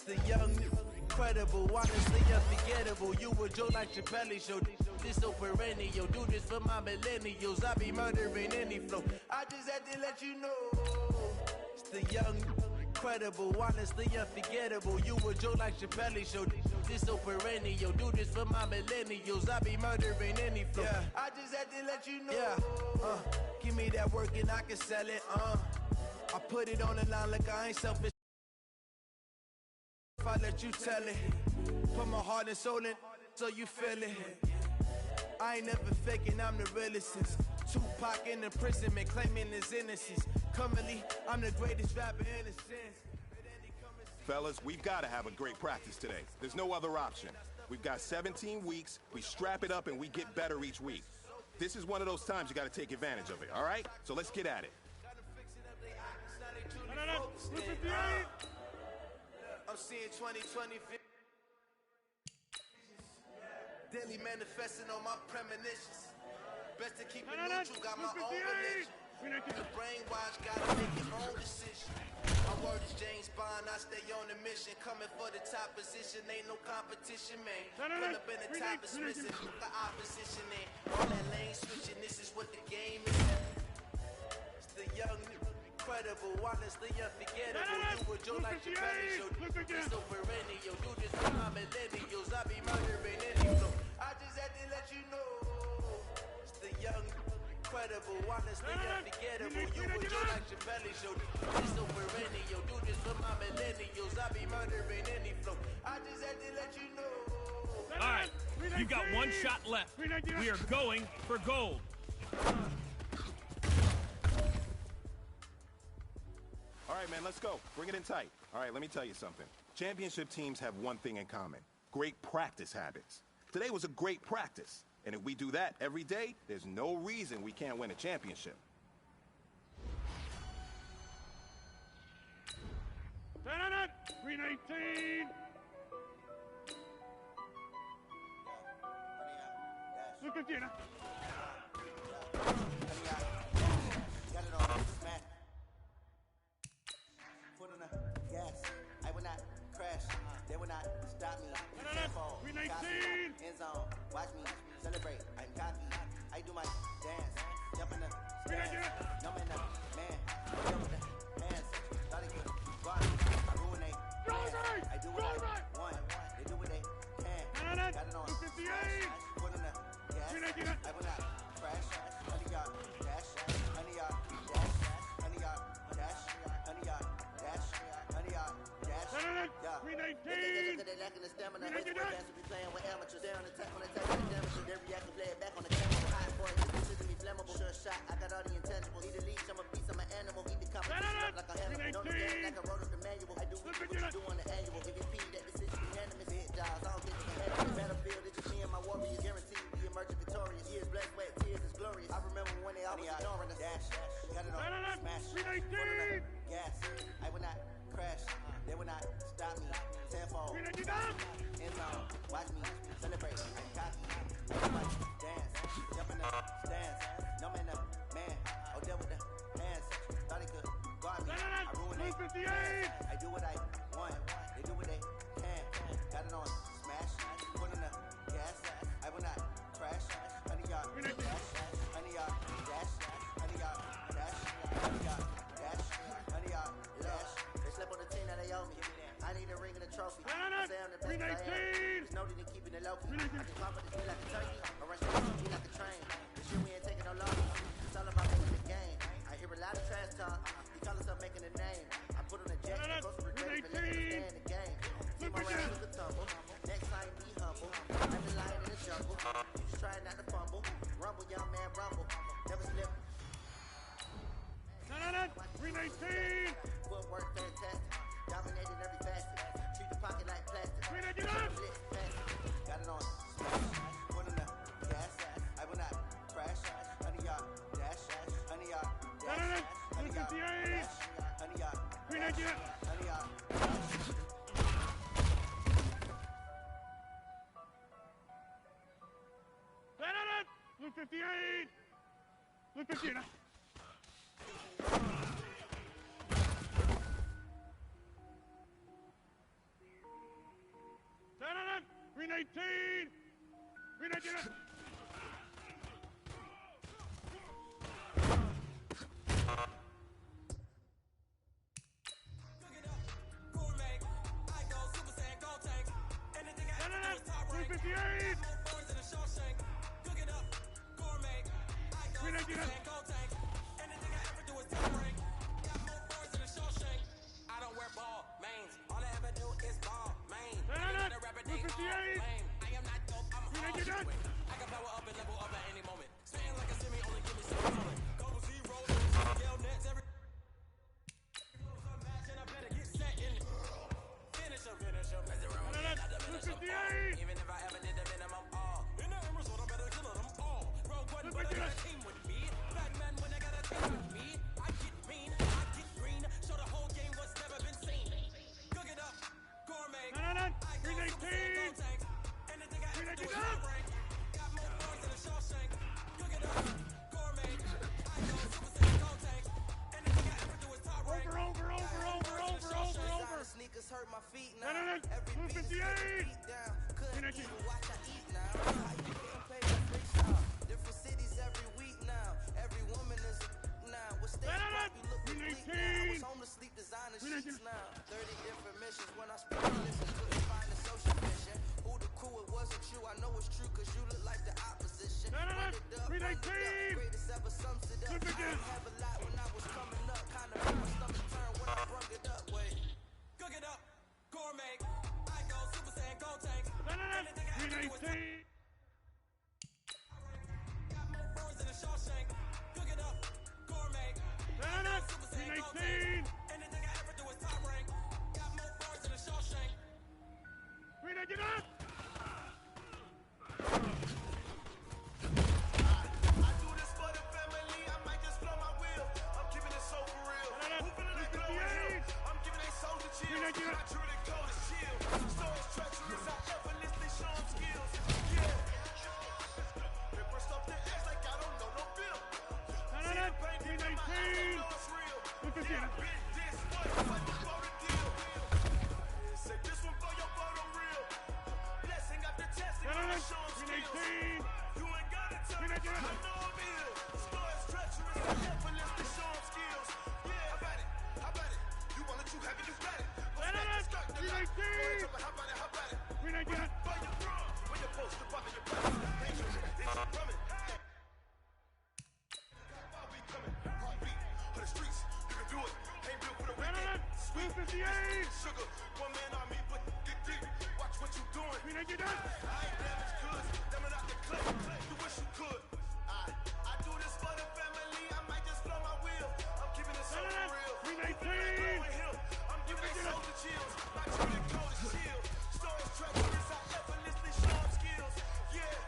The young, incredible, honestly unforgettable. You were Joe like Chappelle show. This so perennial. Do this for my millennials. I be murdering any flow. I just had to let you know. It's the young, incredible, honestly unforgettable. You were Joe like Chappelle show. This so perennial. Do this for my millennials. I be murdering any flow. Yeah. I just had to let you know. Yeah. Give me that work and I can sell it. I put it on the line like I ain't selfish. If I let you tell it, put my heart and soul in, so you feel it. I ain't never faking, I'm the realest since Tupac in imprisonment, claiming his innocence. Currently, I'm the greatest rapper in a sense. Fellas, we've got to have a great practice today. There's no other option. We've got 17 weeks, we strap it up and we get better each week. This is one of those times you got to take advantage of it, all right? So let's get at it. I'm seeing 2020 daily manifesting on my premonitions. Best to keep it neutral, got my own religion. The brainwash, gotta make your own decision. My word is James Bond, I stay on a mission. Coming for the top position, ain't no competition, man. Pull up in the top is missing, the opposition in. All that lane switching, this is what the game is. It's the young, incredible, honestly unforgettable. You were Joe like Chappelle show. This so perennial. Do this for my millennials. I be murdering any flow. I just had to let you know. It's the young, incredible, honestly unforgettable. You were Joe like Chappelle show. This so perennial. Do this for my millennials. I I be murdering any flow. I just had to let you know. All right, you've got one shot left. We are going for gold. All right, man, let's go. Bring it in tight. All right, let me tell you something. Championship teams have one thing in common: great practice habits. Today was a great practice, and if we do that every day, there's no reason we can't win a championship. 319. Look at you. Got it on, smash. Foot on the gas. I will not crash. They will not stop me. Fall. 319. End zone. Watch me celebrate. I'm cocky. I do my dance. Jump in the stands. No man, man. Jump in the hands. Starting good. Guard. I ruin they. I do what I want. They do what they can. Got it on. 258. Foot on the gas. I will not crash. 100 yard dash. 100 yard dash. 100 yard dash. 100 yard dash. 100 yard dash. 319. They lacking the stamina. Wait for a chance to be playing with amateurs. They're on attack on attack with damage. They react and play it back on the camera. Hot boy, this isn't me flammable. Sure shot. I got all the intangibles. Need a leash. I'm a beast. I'm an animal. Eat the competition up like a animal. Don't do that like I wrote up the manual. I do what you do on the annual. MVP, that decision unanimous. Hit jobs. I don't think you can handle the battlefield. It's just me and my warriors. Guaranteed we emerge victorious. Years, blood, sweat, tears is glorious. I remember when they always ignoring us. Dash. Got it on. Smash. 319. Gas. I will not crash. They will not stop me. Tenfold. 319. End zone. Watch me celebrate. I'm cocky. I do my dance. Jump in the stands. No man, man. Oh, deal with the hands. Thought he could guard me. I ruin it. 258. I do what I want. They do what they can. Got it on. Smash. Put in the gas. I will not crash. 100 yard dash. 100 yard dash. 100 yard dash. 100 yard dash. 100 yard dash. They slept on the team that they owe me. I need a ring and a trophy. I say I'm the best I am. There's no need in keeping it low key. I can confidence me like a turkey. I rush me like a train. This shit we ain't taking no longer. It's all about making the game. I hear a lot of trash talk. He call himself making a name. I put on a jacket and go for regret for letting him stay in the game. See my rap took a tumble. Next time be humble. I'm the lion in the jungle. You just trying not to fumble. Rumble, young man, rumble. Never slip. 319. Footwork fantastic. Dominating every facet. Treat the pocket like plastic. 319. Got it on. Smash. Put in the gas. I will not crash. 100 yard dash. 100 yard dash. 100 yard dash. 100 yard. 319. 100 yard dash. 58. 58. 319. 319. I don't wear ball mains. All I ever do is ball main. I am not dope. I'm hard. I can power up and level up at any moment. Spitting like a semi, only give me some moment. Double zeros, yell nets every. I better get set in. Finish him. Even if I ever did the minimum all. In the result, I better kill them all. Rogue one, but I got a team with me. Batman when I got a team with me. I get mean, I get green. Show the whole game what's never been seen. Cook it up, gourmet. 319. Anything I ever do is top rank. Got more bars than a Shawshank. Cook it up, gourmet. I go Super Saiyan Gold Tank. Anything I ever do is top rank. Over. Sneakers hurt my feet No, now. no, no. Every beat is 258. beat down. Couldn't 319. even watch I eat now. How you getting paid to freestyle? Different cities every week now. Every woman is a now. With stage pop, you look bleak now. I was home to sleep designer sheets now. 30 different missions when I speak English and couldn't find the social mission. Who the crew, it wasn't you. I know it's true cause you look like the opposition. Run it up, run it up. 319. Greatest ever sums it up. I didn't have a lot when I was coming up. Kinda made my stomach turn when I brung it up. Wait. Cook it up, 319. Got more birds than a Shawshank. Cook it up, gourmet. 319. Anything I ever do is top rank. Got more birds than a Shawshank. 319. I do this for the family, I might just blow my wheel. I'm keeping it so for real. Who feeling that glow in here? I'm giving they souls a chill. I treat it cold as chill. Stories treacherous, I effortlessly show them skills. Yeah. Paper stuff the edge like I don't know no bill. See the pain deep in my eyes, I know it's real. Yeah, bit this, what before the deal? Say this one for your photo real. Blessing after testing, I'ma show them skills. You ain't gotta tell me, I know I'm ill. Stories treacherous, I effortlessly show them skills. Yeah, how about it? How about it? You want it, you have it, you got it. Go smack the skirt, the light. Go ahead, tell me, how about it? How about it? 319. Where you from? Where you supposed to pop in your pocket? Dangerous, it's coming. Why we coming? Heartbeat of the streets, you can do it. Ain't built for the weekend. Sweet, 258. sugar, one man army, but dig deep. Watch what you doing. 319. I ain't damaged goods, damn it out the clip. You wish you could. I do this for the family, I might just blow my wheel. I'm keeping it so for real. 319. I'm giving they souls the chills. My treat it cold as chill. Stories treacherous, I effortlessly show them skills. Yeah.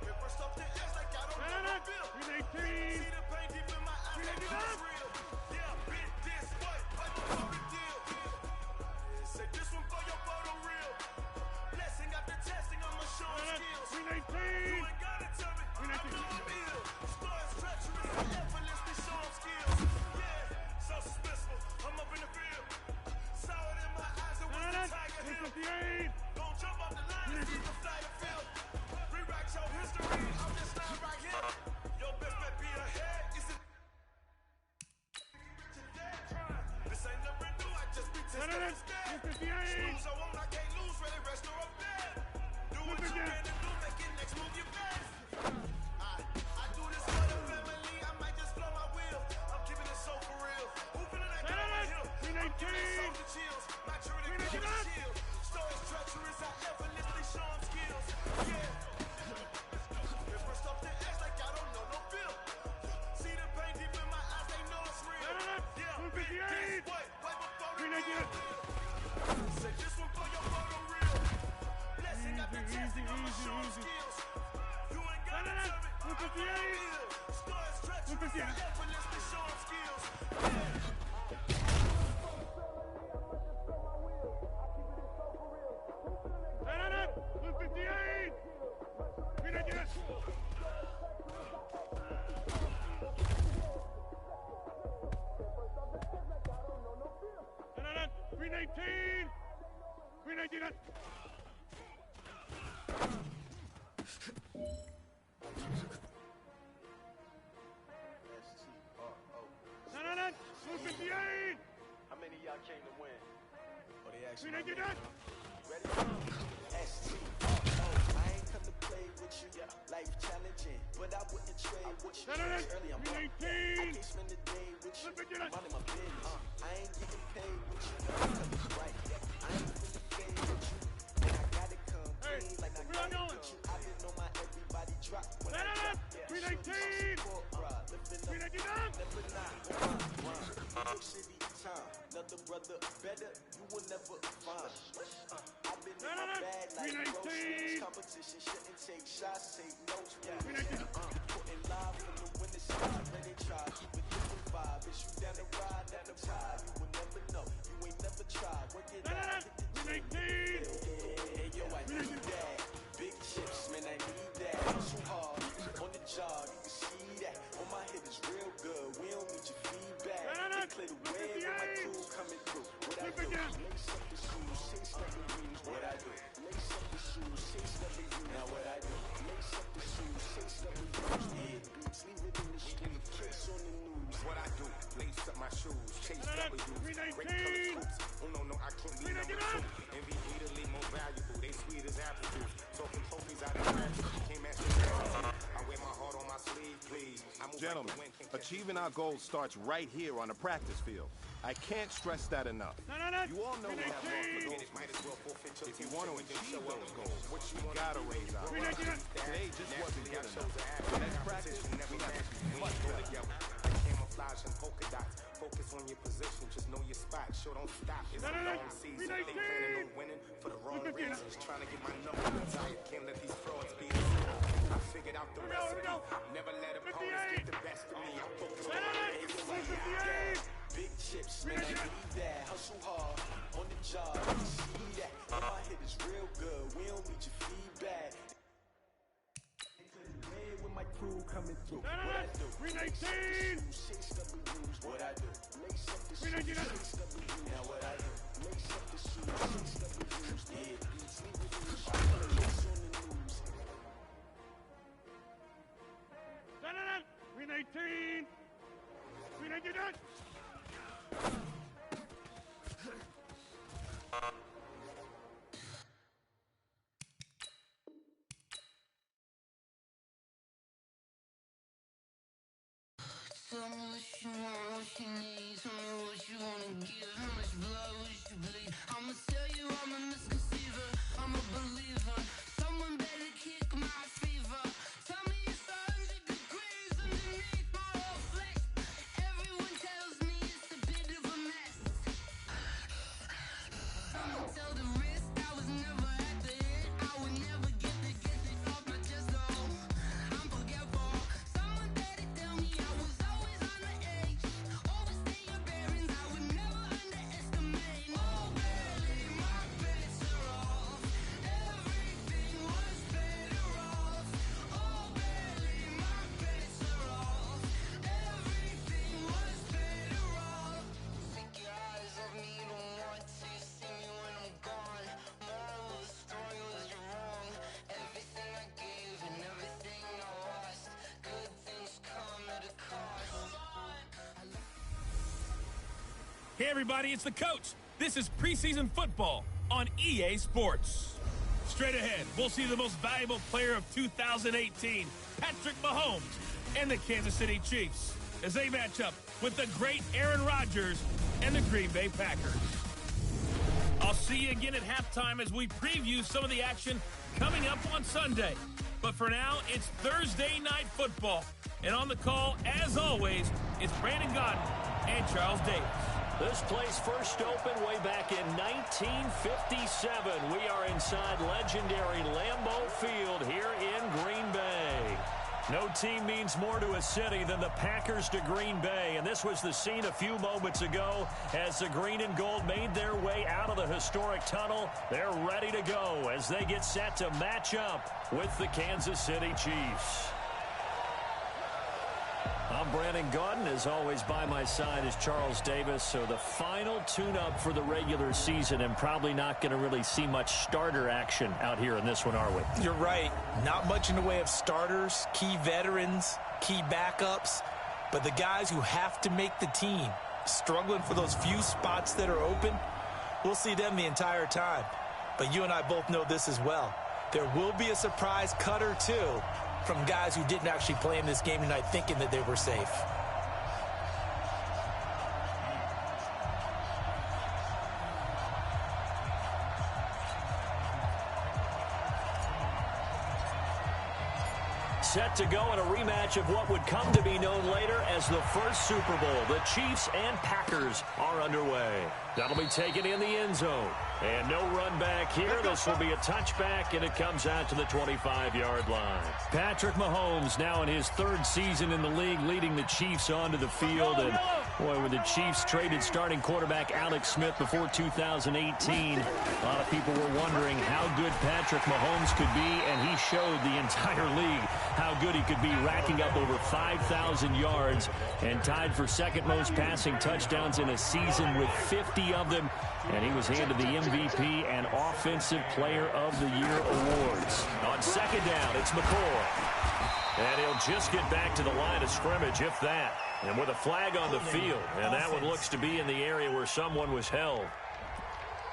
Paper stuff the edge like I don't know no bill. 319. See the pain deep in my eyes, I know it's real. Yeah, bit this, what before the deal? Say this one for your photo real. Blessing after testing, I'ma show them skills. 319. You ain't gotta tell me, I know I'm ill. Stories treacherous, I effortlessly show them skills. Yeah, so suspenseful, I'm up in the field. Saw it in my eyes, it was the Tiger Hill. 258. Don't jump off the line and see the fly the field. Rewrite your history, I'm just not right here. Your best bet be ahead. It's a this ain't nothing new, I just be testing instead. 258. Snooze, I won't, I can't lose, ready, rest or I'm dead. Do what you can and do, make it next move your best. I do this for the family, I might just blow my wheel. I'm keeping it so for real. Who feeling that glow in here? I'm giving they souls the chills. My treat it cold as chill. Stories treacherous, I effortlessly show them skills. Yeah. Paper stuff the edge like I don't know no bill. See the pain deep in my eyes, they know it's real. Yeah, bit this, what before the deal? Say this one for your photo real. Blessing after testing, I'ma show them skills. You ain't gotta tell me, I know I'm ill. Stories treacherous, I effortlessly show them skills. Yeah. 258. 319. 319. 319. No, 258. How many of y'all came to win? Oh, they actually 319. ready? STRO. I ain't come to play with you. Life challenging, but I wouldn't trade with you. Early I'm up. I 319. can't spend the day with you. 319. I'm minding my business. I ain't getting paid with you. Right. I ain't finna fade with you. And I gotta come clean like I gotta with you. I've been on my everybody drop when I drop. 319. 319. Never not run. New York City time. Another brother better. You will never find. I've been in my bag like groceries. Competition shouldn't take shots, take notes. Putting live from the winning side. When they try, keep a different vibe. It's you down the ride, down the ride. You will never know. You ain't never tried. Work it out. Hit the gym. Hey, yo, I need that. Big chips, man, I need that. Too hard. On the job, you can see that. On my head is real good. We don't need your feedback. They clear the way when my crew coming through. What I do? Lace up the shoes, chase the rings. What I do? Lace up the shoes, chase the rings. Now what I do? Lace up the shoes, chase the rings. Yeah, beats, leave it in the street. Case on the news. What I do, lace up my shoes, chase W's, great color scoops. Oh no, I can't be number two. MVP to leave more valuable, they sweet as apple juice. Talking trophies out of matches, can't match the reality. I wear my heart on my sleeve, please. Gentlemen, achieving our goals starts right here on the practice field. I can't stress that enough. You all know we have lost goals. If you want to achieve those goals, you gotta raise our bar. Today just wasn't good enough. Next practice, we have to be much better. Camouflage and polka dots. Focus on your position, just know your spot. Show don't stop. It's a long season. They planning on winning for the wrong reasons. Trying to get my number retired. Can't let these frauds beat us. I figured out the recipe. Never let opponents get the best of me. I focus on my big chips, man, I need that. Hustle hard on the job. See that. And my hit is real good. We don't need your feedback. With my crew coming through. What I do? 319. What I do? Lace up the shoes. Now what I do? Lace up the shoes. Yeah, beats me with the shoes. On the news. 319. 319. Tell me what you want, what you need. Tell me what you wanna give. How much blood would you bleed? I'ma tell you I'm a misconceiver. I'm a believer. Someone better kick my fever. Tell me it's 100 degrees underneath my whole flesh. Everyone tells me it's a bit of a mess. Someone tell the risk I was never at the end. I would never get it off my chest. Oh, I'm forgetful. Someone better tell me I was always on the edge. Overstay your bearings, I would never underestimate. Oh, barely, my bets are off. Everything was better off. Oh, barely, my bets are off. Everything was better off. Take your eyes off me, don't want to see me when I'm gone. Moral of the story was you're wrong. Everything I gave and everything I lost. Good things come at a cost. Hey, everybody, it's the coach. This is preseason football on EA Sports. Straight ahead, we'll see the most valuable player of 2018, Patrick Mahomes, and the Kansas City Chiefs, as they match up with the great Aaron Rodgers and the Green Bay Packers. I'll see you again at halftime as we preview some of the action coming up on Sunday. But for now, it's Thursday Night Football. And on the call, as always, it's Brandon Gaudin and Charles Davis. This place first opened way back in 1957. We are inside legendary Lambeau Field here in Green Bay. No team means more to a city than the Packers to Green Bay, and this was the scene a few moments ago as the green and gold made their way out of the historic tunnel. They're ready to go as they get set to match up with the Kansas City Chiefs. I'm Brandon Gaudin. As always, by my side is Charles Davis. So the final tune-up for the regular season, and probably not going to really see much starter action out here in this one, are we? You're right. Not much in the way of starters, key veterans, key backups, but the guys who have to make the team, struggling for those few spots that are open, we'll see them the entire time. But you and I both know this as well. There will be a surprise cut or two from guys who didn't actually play in this game tonight thinking that they were safe. Set to go in a rematch of what would come to be known later as the first Super Bowl. The Chiefs and Packers are underway. That'll be taken in the end zone. And no run back here. This will be a touchback, and it comes out to the 25-yard line. Patrick Mahomes now in his third season in the league, leading the Chiefs onto the field. And, boy, when the Chiefs traded starting quarterback Alex Smith before 2018, a lot of people were wondering how good Patrick Mahomes could be, and he showed the entire league how good he could be, racking up over 5,000 yards and tied for second most passing touchdowns in a season with 50 of them. And he was handed the MVP and Offensive Player of the Year awards. On second down, it's McCoy. And he'll just get back to the line of scrimmage, if that. And with a flag on the field. And that one looks to be in the area where someone was held.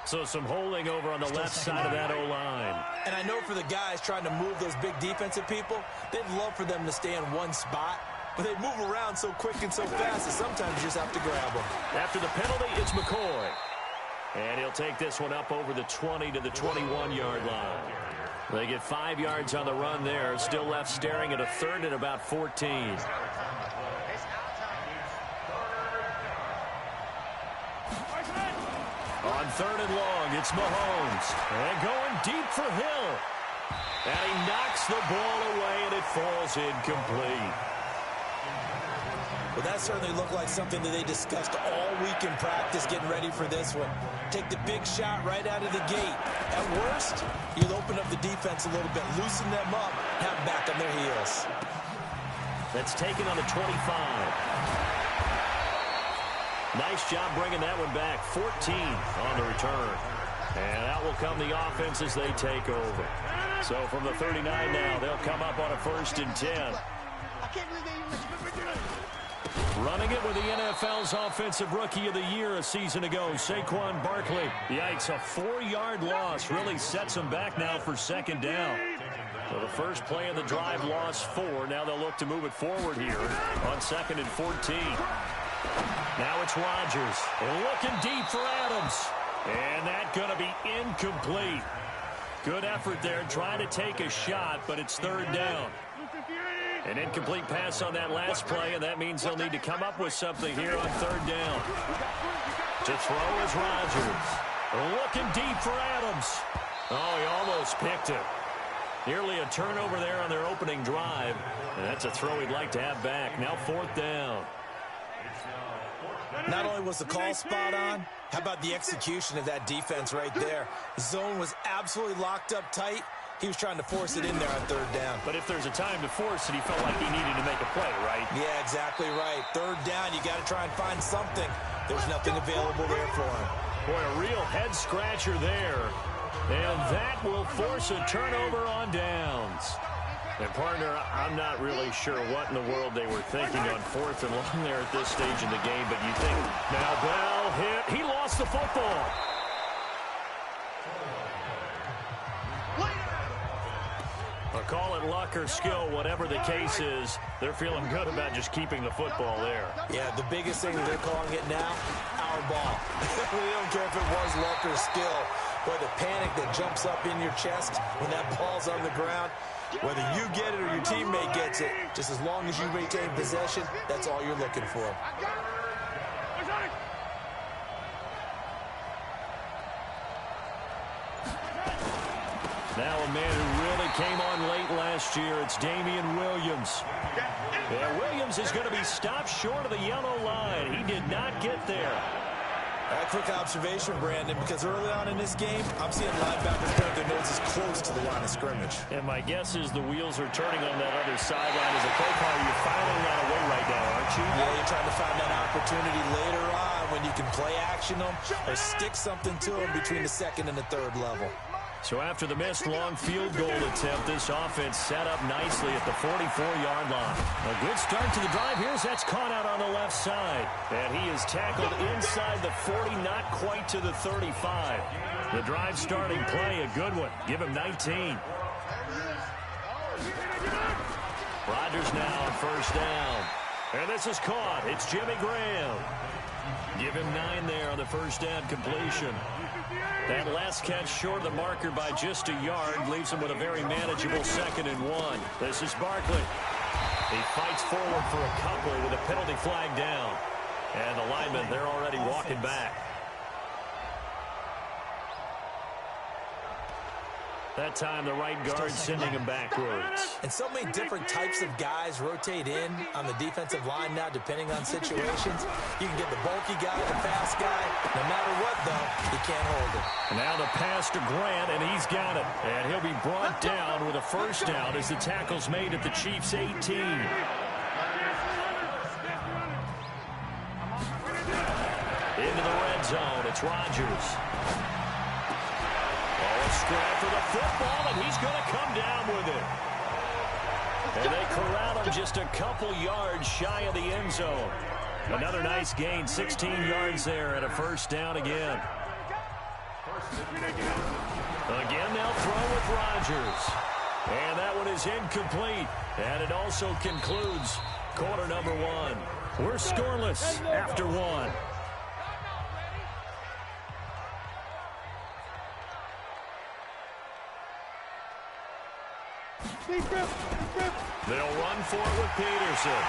So some holding over on the left side of that O-line. And I know for the guys trying to move those big defensive people, they'd love for them to stay in one spot. but they move around so quick and so fast that sometimes you just have to grab them. After the penalty, it's McCoy. And he'll take this one up over the 20 to the 21-yard line. They get 5 yards on the run there. Still left staring at a third and about 14. On 3rd and long, it's Mahomes. And going deep for Hill. And he knocks the ball away, and it falls incomplete. Well, that certainly looked like something that they discussed all week in practice getting ready for this one. Take the big shot right out of the gate. At worst, you'll open up the defense a little bit, loosen them up, have them back on their heels. That's taken on the 25. Nice job bringing that one back. 14 on the return. And out will come the offense as they take over. So from the 39 now, they'll come up on a 1st and 10. Running it with the NFL's Offensive Rookie of the Year a season ago, Saquon Barkley. Yikes, a 4-yard loss really sets them back now for 2nd down. So the first play of the drive lost 4. Now they'll look to move it forward here on 2nd and 14. Now it's Rodgers. Looking deep for Adams. And that's going to be incomplete. Good effort there, trying to take a shot, but it's 3rd down. An incomplete pass on that last play, and that means they'll need to come up with something here on 3rd down. To throw is Rodgers. Looking deep for Adams. Oh, he almost picked it. Nearly a turnover there on their opening drive. And that's a throw he'd like to have back. Now 4th down. Not only was the call spot on, how about the execution of that defense right there? The zone was absolutely locked up tight. He was trying to force it in there on 3rd down. But if there's a time to force it, he felt like he needed to make a play, right? Yeah, exactly right. 3rd down, you got to try and find something. There's nothing available there for him. Boy, a real head-scratcher there. And that will force a turnover on downs. And, partner, I'm not really sure what in the world they were thinking on 4th and long there at this stage in the game, but you think, now Bell hit. He lost the football. Call it luck or skill, whatever the case is, they're feeling good about just keeping the football there. Yeah, the biggest thing that they're calling it now, our ball. We don't care if it was luck or skill. Boy, the panic that jumps up in your chest when that ball's on the ground, whether you get it or your teammate gets it, just as long as you maintain possession, that's all you're looking for. Now a man who really came on late last year, it's Damian Williams. Yeah, Williams is going to be stopped short of the yellow line. He did not get there. A quick observation, Brandon, because early on in this game, I'm seeing linebackers turn their noses close to the line of scrimmage. And my guess is the wheels are turning on that other sideline as a play caller. You're filing that away right now, aren't you? Yeah, you're trying to find that opportunity later on when you can play action them or stick something to them between the 2nd and the 3rd level. So after the missed long field goal attempt, this offense set up nicely at the 44-yard line. A good start to the drive. Here's that's caught out on the left side. And he is tackled inside the 40, not quite to the 35. The drive starting play, a good one. Give him 19. Rodgers now on 1st down. And this is caught. It's Jimmy Graham. Give him 9 there on the 1st down completion. That last catch short of the marker by just a yard leaves him with a very manageable 2nd and 1. This is Barkley. He fights forward for a couple with a penalty flag down. And the linemen, they're already walking back. That time, the right guard sending him backwards. And so many different types of guys rotate in on the defensive line now, depending on situations. You can get the bulky guy, the fast guy. No matter what, though, you can't hold it. And now the pass to Grant, and he's got it. And he'll be brought down with a 1st down as the tackle's made at the Chiefs' 18. Into the red zone, it's Rodgers. Scrap for the football, and he's going to come down with it. And they corral him just a couple yards shy of the end zone. Another nice gain, 16 yards there, and a 1st down again. Again, they'll throw with Rodgers. And that one is incomplete. And it also concludes Quarter number one. We're scoreless after one. They'll run for it with Peterson.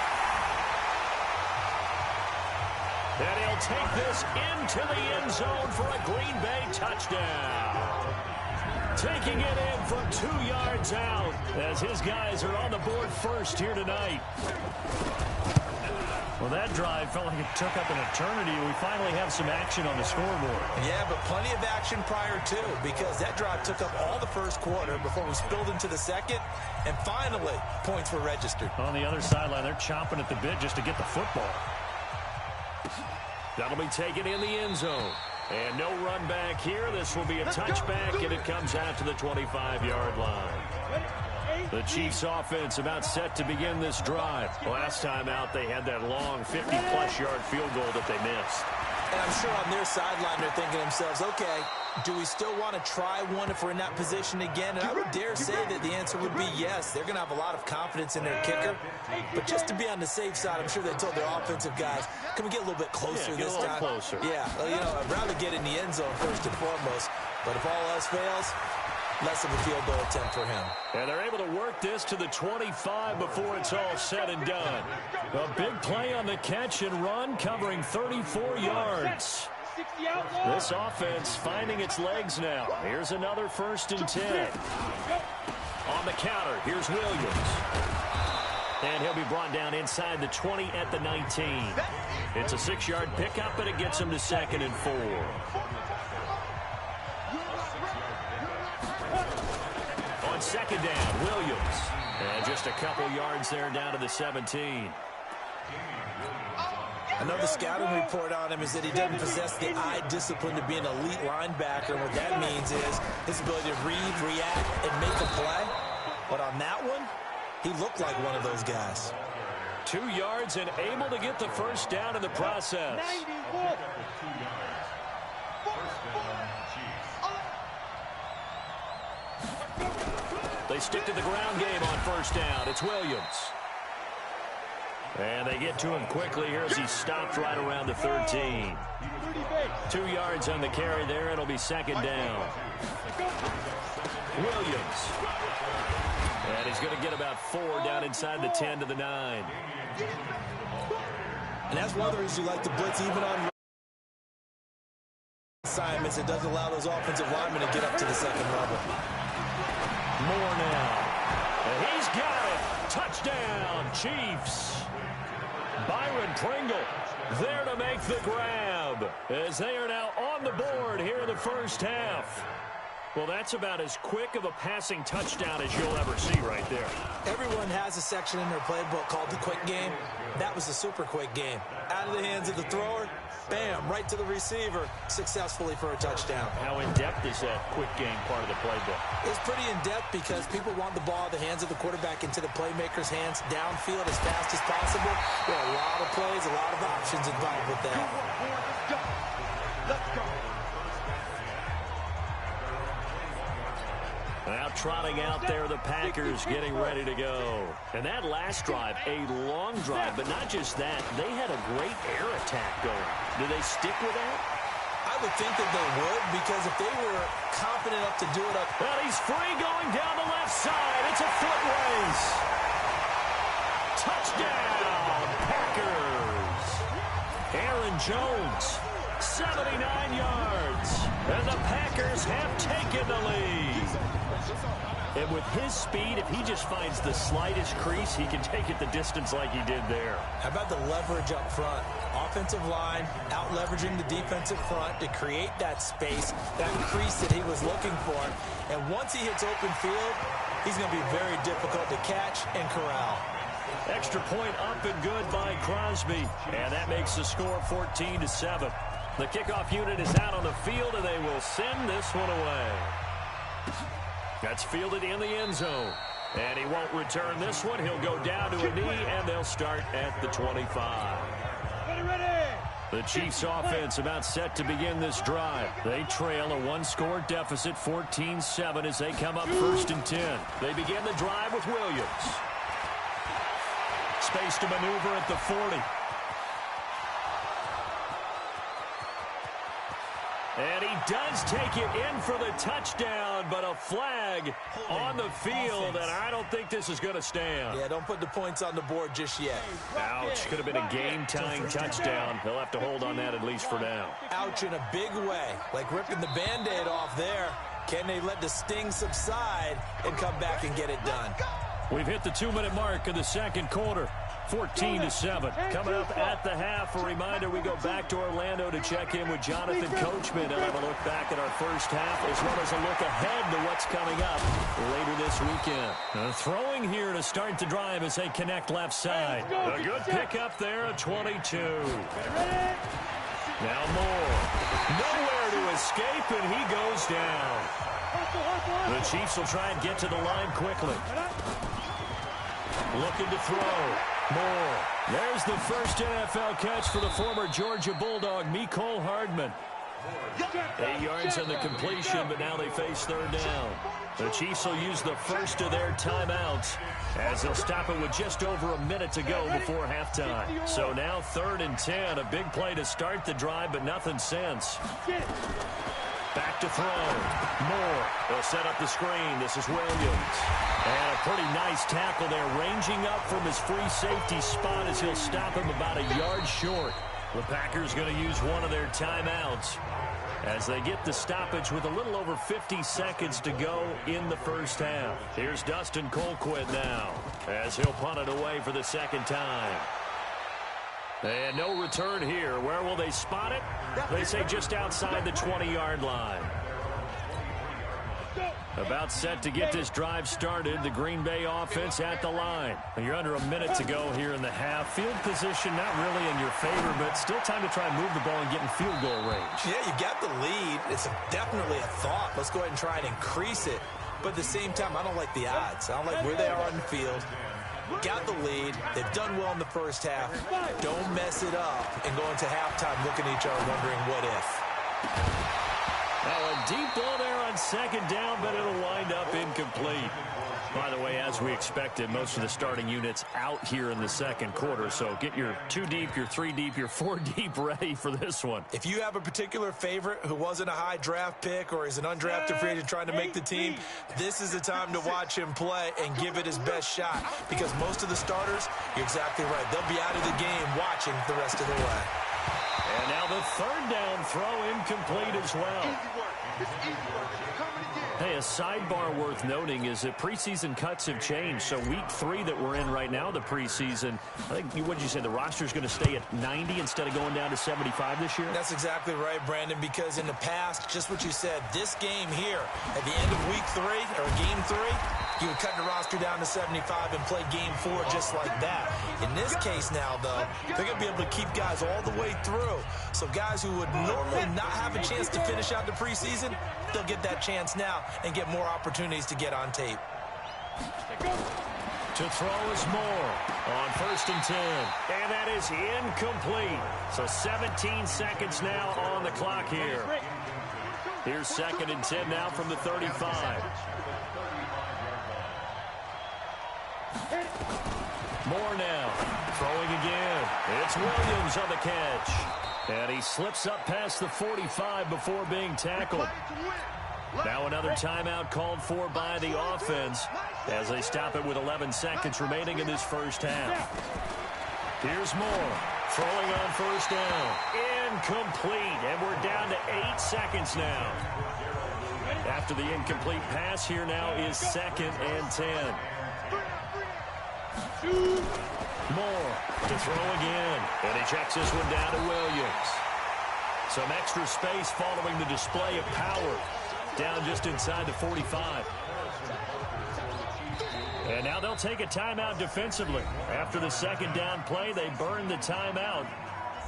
And he'll take this into the end zone for a Green Bay touchdown. Taking it in from 2 yards out as his guys are on the board first here tonight. Well, that drive felt like it took up an eternity. We finally have some action on the scoreboard. Yeah, but plenty of action prior to, because that drive took up all the first quarter before we spilled into the second, and finally, points were registered. On the other sideline, they're chomping at the bit just to get the football. That'll be taken in the end zone. And no run back here. This will be a touchback, and it comes out to the 25-yard line. The Chiefs offense about set to begin this drive. Last time out, they had that long 50-plus yard field goal that they missed. And I'm sure on their sideline they're thinking to themselves, okay, do we still want to try one if we're in that position again? And I would dare say that the answer would be yes. They're going to have a lot of confidence in their kicker. But just to be on the safe side, I'm sure they told their offensive guys, can we get a little bit closer this time? Closer. Yeah, well, you know, I'd rather get in the end zone first and foremost. But if all else fails, less of a field goal attempt for him. And they're able to work this to the 25 before it's all said and done. A big play on the catch and run, covering 34 yards. This offense finding its legs now. Here's another 1st and 10. On the counter, here's Williams. And he'll be brought down inside the 20 at the 19. It's a 6-yard pickup, and it gets him to 2nd and 4. On 2nd down, Williams. And just a couple yards there down to the 17. I know the scouting report on him is that he doesn't possess the eye discipline to be an elite linebacker. And what that means is his ability to read, react, and make a play. But on that one, he looked like one of those guys. 2 yards and able to get the first down in the process. They stick to the ground game on 1st down. It's Williams. And they get to him quickly here as he stopped right around the 13. 2 yards on the carry there. It'll be 2nd down. Williams. And he's going to get about 4 down inside the 10 to the 9. And that's one of the reasons you like to blitz even on assignments. It doesn't allow those offensive linemen to get up to the 2nd level. More now. And he's got it. Touchdown, Chiefs. Byron Pringle there to make the grab as they are now on the board here in the first half. Well, that's about as quick of a passing touchdown as you'll ever see right there. Everyone has a section in their playbook called the quick game. That was the super quick game. Out of the hands of the thrower, bam, right to the receiver, successfully for a touchdown. How in-depth is that quick game part of the playbook? It's pretty in-depth because people want the ball in the hands of the quarterback into the playmaker's hands downfield as fast as possible. There are a lot of plays, a lot of options involved with that. Let's go. Now trotting out there, the Packers getting ready to go. And that last drive, a long drive, but not just that. They had a great air attack going. Do they stick with that? I would think that they would, because if they were confident enough to do it up. Well, he's free going down the left side. It's a foot race. Touchdown, Packers. Aaron Jones, 79 yards. And the Packers have taken the lead. And with his speed, if he just finds the slightest crease, he can take it the distance like he did there. How about the leverage up front? Offensive line out-leveraging the defensive front to create that space, that crease that he was looking for. And once he hits open field, he's going to be very difficult to catch and corral. Extra point up and good by Crosby. And that makes the score 14-7. The kickoff unit is out on the field, and they will send this one away. That's fielded in the end zone. And he won't return this one. He'll go down to a knee, and they'll start at the 25. The Chiefs offense about set to begin this drive. They trail a one-score deficit, 14-7, as they come up 1st and 10. They begin the drive with Williams. space to maneuver at the 40. And he does take it in for the touchdown, but a flag on the field, and I don't think this is going to stand. Yeah, don't put the points on the board just yet. Ouch. Could have been a game-tying touchdown. They'll have to hold on that at least for now. Ouch in a big way, like ripping the Band-Aid off there. Can they let the sting subside and come back and get it done? We've hit the 2-minute mark of the second quarter. 14-7. Coming up at the half, a reminder, we go back to Orlando to check in with Jonathan Coachman. He'll have a look back at our first half as well as a look ahead to what's coming up later this weekend. Throwing here to start the drive as they connect left side. A good pickup there at 22. Now Moore. Nowhere to escape, and he goes down. The Chiefs will try and get to the line quickly. Looking to throw. Moore. There's the first NFL catch for the former Georgia Bulldog, Mecole Hardman. 8 yards on the completion, but now they face third down. The Chiefs will use the first of their timeouts as they'll stop it with just over a minute to go before halftime. So now 3rd and 10, a big play to start the drive, but nothing since. Back to throw. Moore. They'll set up the screen. This is Williams. And a pretty nice tackle there, ranging up from his free safety spot as he'll stop him about a yard short. The Packers going to use one of their timeouts as they get the stoppage with a little over 50 seconds to go in the first half. Here's Dustin Colquitt now as he'll punt it away for the second time. And no return here. Where will they spot it? They say just outside the 20-yard line. About set to get this drive started. The Green Bay offense at the line. You're under a minute to go here in the half. Field position not really in your favor, but still time to try and move the ball and get in field goal range. Yeah, you got the lead. It's definitely a thought. Let's go ahead and try and increase it. But at the same time, I don't like the odds. I don't like where they are on the field. Got the lead. They've done well in the first half. Don't mess it up and go into halftime looking at each other wondering what if. Now a deep ball there on second down, but it'll wind up incomplete. By the way, as we expected, most of the starting units out here in the second quarter. So get your 2 deep, your 3 deep, your 4 deep ready for this one. If you have a particular favorite who wasn't a high draft pick or is an undrafted free agent trying to make the team, this is the time to watch him play and give it his best shot. Because most of the starters, you're exactly right, they'll be out of the game watching the rest of the way. And now the third down throw incomplete as well. Hey, a sidebar worth noting is that preseason cuts have changed. So week 3 that we're in right now, the preseason, I think, what did you say, the roster's going to stay at 90 instead of going down to 75 this year? That's exactly right, Brandon, because in the past, just what you said, this game here, at the end of week 3, or game 3, you would cut the roster down to 75 and play game 4 just like that. In this case now, though, they're going to be able to keep guys all the way through. So guys who would normally not have a chance to finish out the preseason, they'll get that chance now and get more opportunities to get on tape. To throw is Moore on 1st and 10. And that is incomplete. So 17 seconds now on the clock here. Here's 2nd and 10 now from the 35. Moore now, throwing again. It's Williams on the catch. And he slips up past the 45 before being tackled. Now another timeout called for by the offense as they stop it with 11 seconds remaining in this first half. Here's Moore, throwing on 1st down. Incomplete, and we're down to 8 seconds now. After the incomplete pass, here now is 2nd and 10. Moore to throw again, and he checks this one down to Williams. Some extra space following the display of power, down just inside the 45. And now they'll take a timeout defensively. After the 2nd down play, they burn the timeout,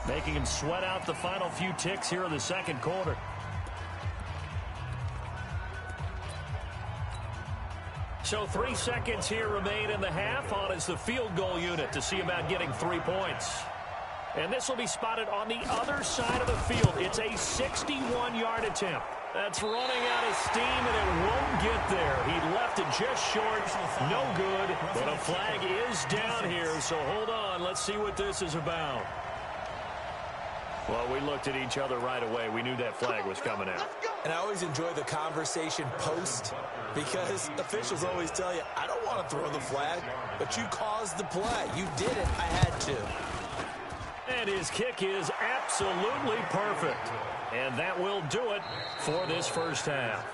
making him sweat out the final few ticks here in the second quarter. So 3 seconds here remain in the half. On is the field goal unit to see about getting 3 points. And this will be spotted on the other side of the field. It's a 61-yard attempt. That's running out of steam, and it won't get there. He left it just short. No good, but a flag is down here, so hold on. Let's see what this is about. Well, we looked at each other right away. We knew that flag was coming out. And I always enjoy the conversation post because officials always tell you, I don't want to throw the flag, but you caused the play. You did it. I had to. And his kick is absolutely perfect. And that will do it for this first half.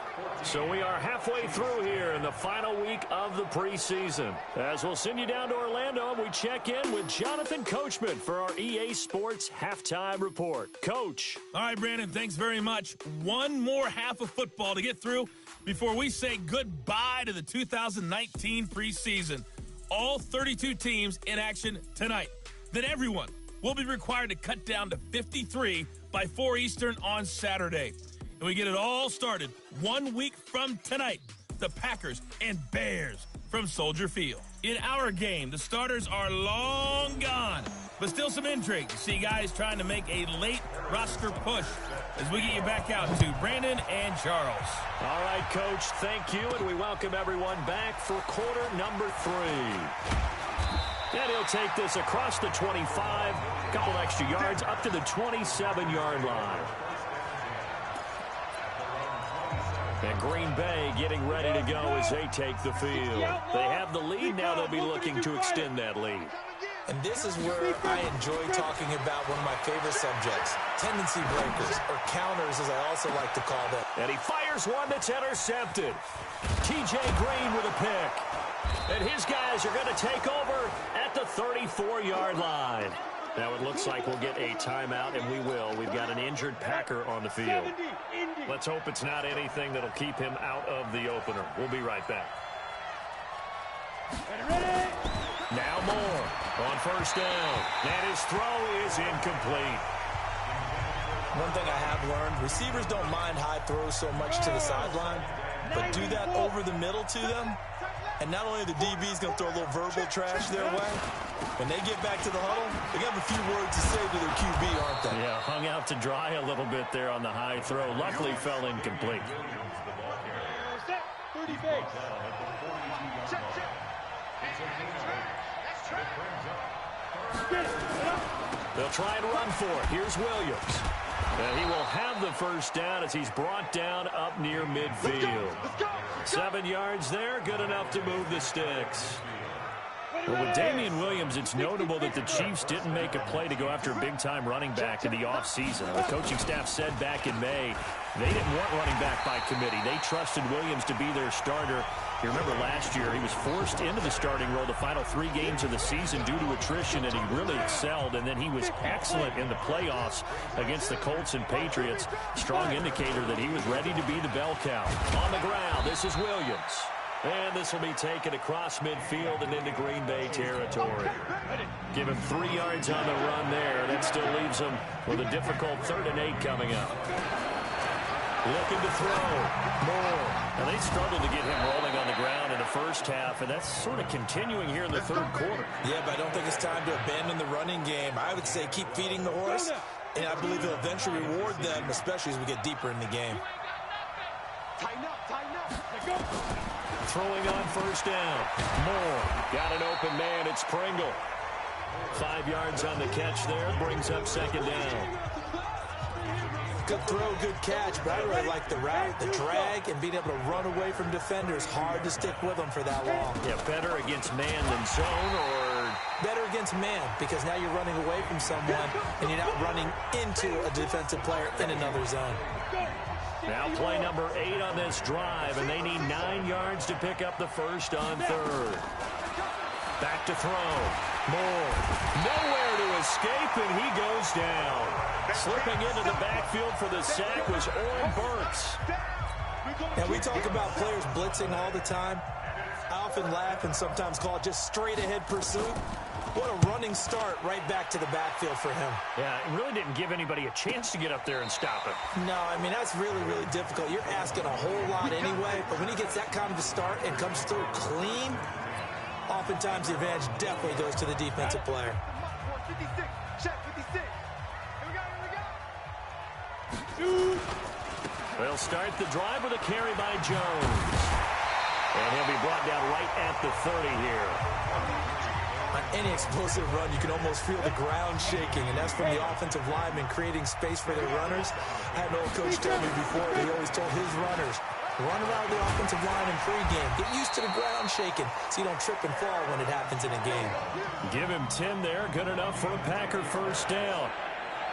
So we are halfway through here in the final week of the preseason. As we'll send you down to Orlando, we check in with Jonathan Coachman for our EA Sports Halftime Report. Coach. All right, Brandon, thanks very much. One more half of football to get through before we say goodbye to the 2019 preseason. All 32 teams in action tonight. Then everyone will be required to cut down to 53 by 4 Eastern on Saturday. And we get it all started 1 week from tonight. The Packers and Bears from Soldier Field. In our game, the starters are long gone, but still some intrigue to see guys trying to make a late roster push as we get you back out to Brandon and Charles. All right, Coach, thank you, and we welcome everyone back for quarter number 3. And he'll take this across the 25, a couple extra yards up to the 27-yard line. And Green Bay getting ready to go as they take the field. They have the lead. Now they'll be looking to extend that lead. And this is where I enjoy talking about one of my favorite subjects, tendency breakers, or counters as I also like to call them. And he fires one that's intercepted. T.J. Green with a pick. And his guys are going to take over at the 34-yard line. Now it looks like we'll get a timeout, and we will. We've got an injured Packer on the field. Let's hope it's not anything that'll keep him out of the opener. We'll be right back. Now Moore on first down. And his throw is incomplete. One thing I have learned, receivers don't mind high throws so much to the sideline, but do that over the middle to them, and not only the DB's going to throw a little verbal trash their way, when they get back to the huddle, they have a few words to say to their QB, aren't they? Yeah, hung out to dry a little bit there on the high throw. Luckily fell incomplete. Set. 30 base. They'll try and run for it. Here's Williams. And he will have the first down as he's brought down up near midfield. 7 yards there, good enough to move the sticks. Well, with Damian Williams, it's notable that the Chiefs didn't make a play to go after a big-time running back in the offseason. The coaching staff said back in May they didn't want running back by committee. They trusted Williams to be their starter. You remember last year he was forced into the starting role the final 3 games of the season due to attrition, and he really excelled, and then he was excellent in the playoffs against the Colts and Patriots. Strong indicator that he was ready to be the bell cow. On the ground, this is Williams. And this will be taken across midfield and into Green Bay territory. Give him 3 yards on the run there. That still leaves him with a difficult 3rd and 8 coming up. Looking to throw. Moore. And they struggled to get him rolling on the ground in the first half, and that's sort of continuing here in the 3rd quarter. Yeah, but I don't think it's time to abandon the running game. I would say keep feeding the horse, and I believe he'll eventually reward them, especially as we get deeper in the game. Tighten up. Let go. Throwing on first down. Moore. Got an open man. It's Pringle. 5 yards on the catch there. Brings up 2nd down. Good throw, good catch, but I really like the route, the drag, and being able to run away from defenders. Hard to stick with them for that long. Yeah, better against man than zone, or better against man, because now you're running away from someone, and you're not running into a defensive player in another zone. now play number 8 on this drive, and they need 9 yards to pick up the first on 3rd. Back to throw. Moore. Nowhere to escape, and he goes down. Slipping into the backfield for the sack was Oren Burks. And we talk about players blitzing all the time. I often laugh and sometimes call it just straight-ahead pursuit. What a running start right back to the backfield for him. Yeah, it really didn't give anybody a chance to get up there and stop it. No, I mean, that's really, really difficult. You're asking a whole lot anyway, but when he gets that kind of a start and comes through clean, oftentimes the advantage definitely goes to the defensive player. 56. Check 56. Here we go. They'll start the drive with a carry by Jones. And he'll be brought down right at the 30 here. On any explosive run, you can almost feel the ground shaking, and that's from the offensive linemen creating space for their runners. I had an old coach tell me before that he always told his runners, run around the offensive line in pregame. Get used to the ground shaking so you don't trip and fall when it happens in a game. Give him 10 there. Good enough for a Packer first down.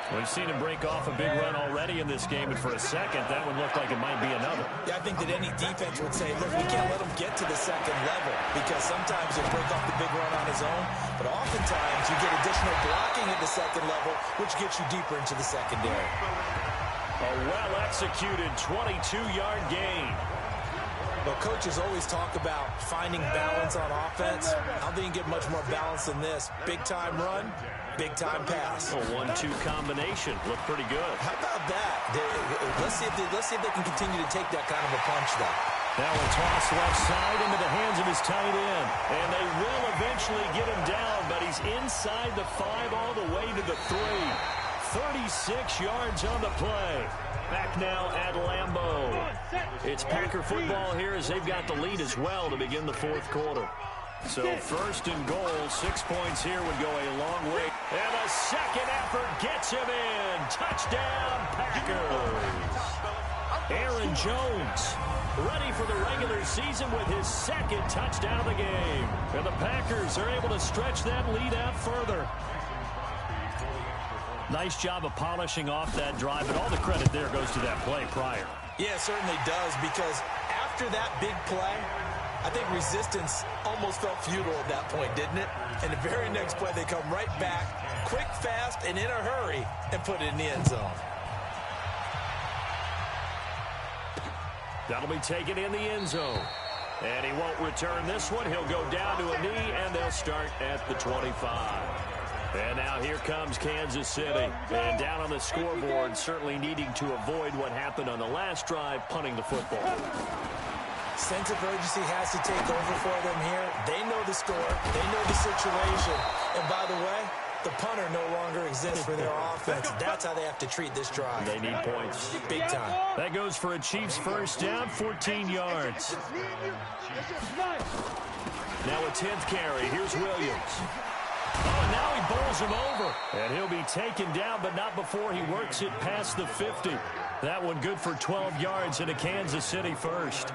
We've seen him break off a big run already in this game, and for a second, that would look like it might be another. Yeah, I think that any defense would say, look, we can't let him get to the second level, because sometimes he'll break off the big run on his own, but oftentimes you get additional blocking at the second level, which gets you deeper into the secondary. A well-executed 22-yard gain. Well, coaches always talk about finding balance on offense. I don't think you can get much more balance than this. Big-time run, big-time pass. A 1-2 combination. Looked pretty good. How about that? Let's see if they can continue to take that kind of a punch, though. That one tossed left side into the hands of his tight end. And they will eventually get him down, but he's inside the 5 all the way to the 3. 36 yards on the play. Back now at Lambeau. It's Packer football here as they've got the lead as well to begin the fourth quarter. So first and goal, 6 points here would go a long way. And a second effort gets him in. Touchdown, Packers. Aaron Jones ready for the regular season with his second touchdown of the game. And the Packers are able to stretch that lead out further. Nice job of polishing off that drive, but all the credit there goes to that play prior. Yeah, it certainly does, because after that big play, I think resistance almost felt futile at that point, didn't it? And the very next play, they come right back, quick, fast, and in a hurry, and put it in the end zone. That'll be taken in the end zone. And he won't return this one. He'll go down to a knee, and they'll start at the 25. And now here comes Kansas City. And down on the scoreboard, certainly needing to avoid what happened on the last drive, punting the football. Sense of urgency has to take over for them here. They know the score. They know the situation. And by the way, the punter no longer exists for their offense. That's how they have to treat this drive. They need points. Big time. That goes for a Chiefs first down, 14 yards. Now a 10th carry. Here's Williams. Oh, and now he bowls him over. And he'll be taken down, but not before he works it past the 50. That one good for 12 yards and a Kansas City first.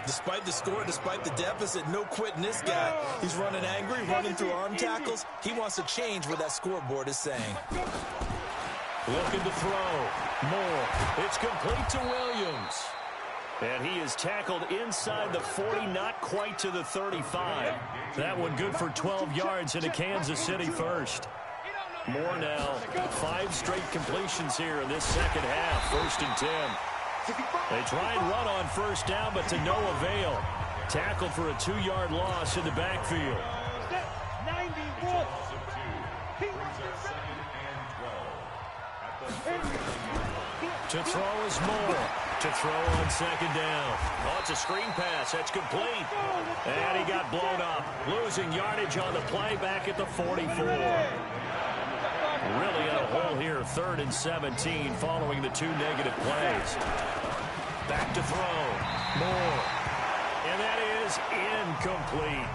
Despite the score, despite the deficit, no quitting this guy. He's running angry, running through arm tackles. He wants to change what that scoreboard is saying. Looking to throw. Moore. It's complete to Williams. And he is tackled inside the 40, not quite to the 35. That one good for 12 yards and a Kansas City first. Moore now. 5 straight completions here in this second half. First and 10. They try and run on first down, but to no avail. Tackled for a 2-yard loss in the backfield. To throw is Moore. To throw on second down. Oh, it's a screen pass. That's complete. And he got blown up. Losing yardage on the play back at the 44. Really in a hole here. 3rd and 17 following the 2 negative plays. Back to throw. Moore. And that is incomplete.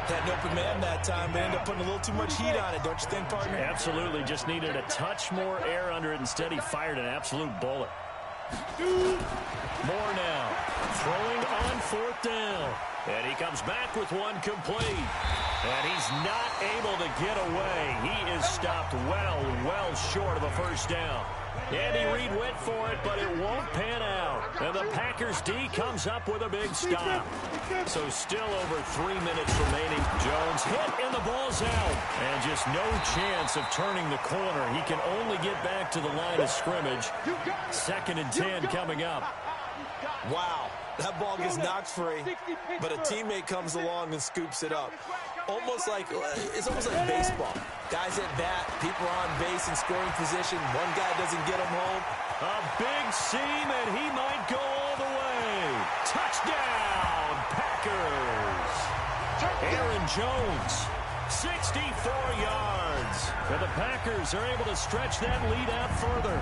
Had an open man that time, but ended up putting a little too much heat on it, don't you think, partner? Absolutely. Just needed a touch more air under it. Instead, he fired an absolute bullet. Moore now. Throwing on 4th down. And he comes back with one complete. And he's not able to get away. He is stopped well short of a first down. Andy Reid went for it, but it won't pan out. And the Packers D comes up with a big stop. So still over 3 minutes remaining. Jones hit and the ball's out. And just no chance of turning the corner. He can only get back to the line of scrimmage. 2nd and 10 coming up. Wow, that ball gets knocked free, but a teammate comes along and scoops it up. It's almost like baseball. Guys at bat, people are on base in scoring position. One guy doesn't get him home. A big seam, and he might go all the way. Touchdown, Packers. Aaron Jones, 64 yards. And the Packers are able to stretch that lead out further.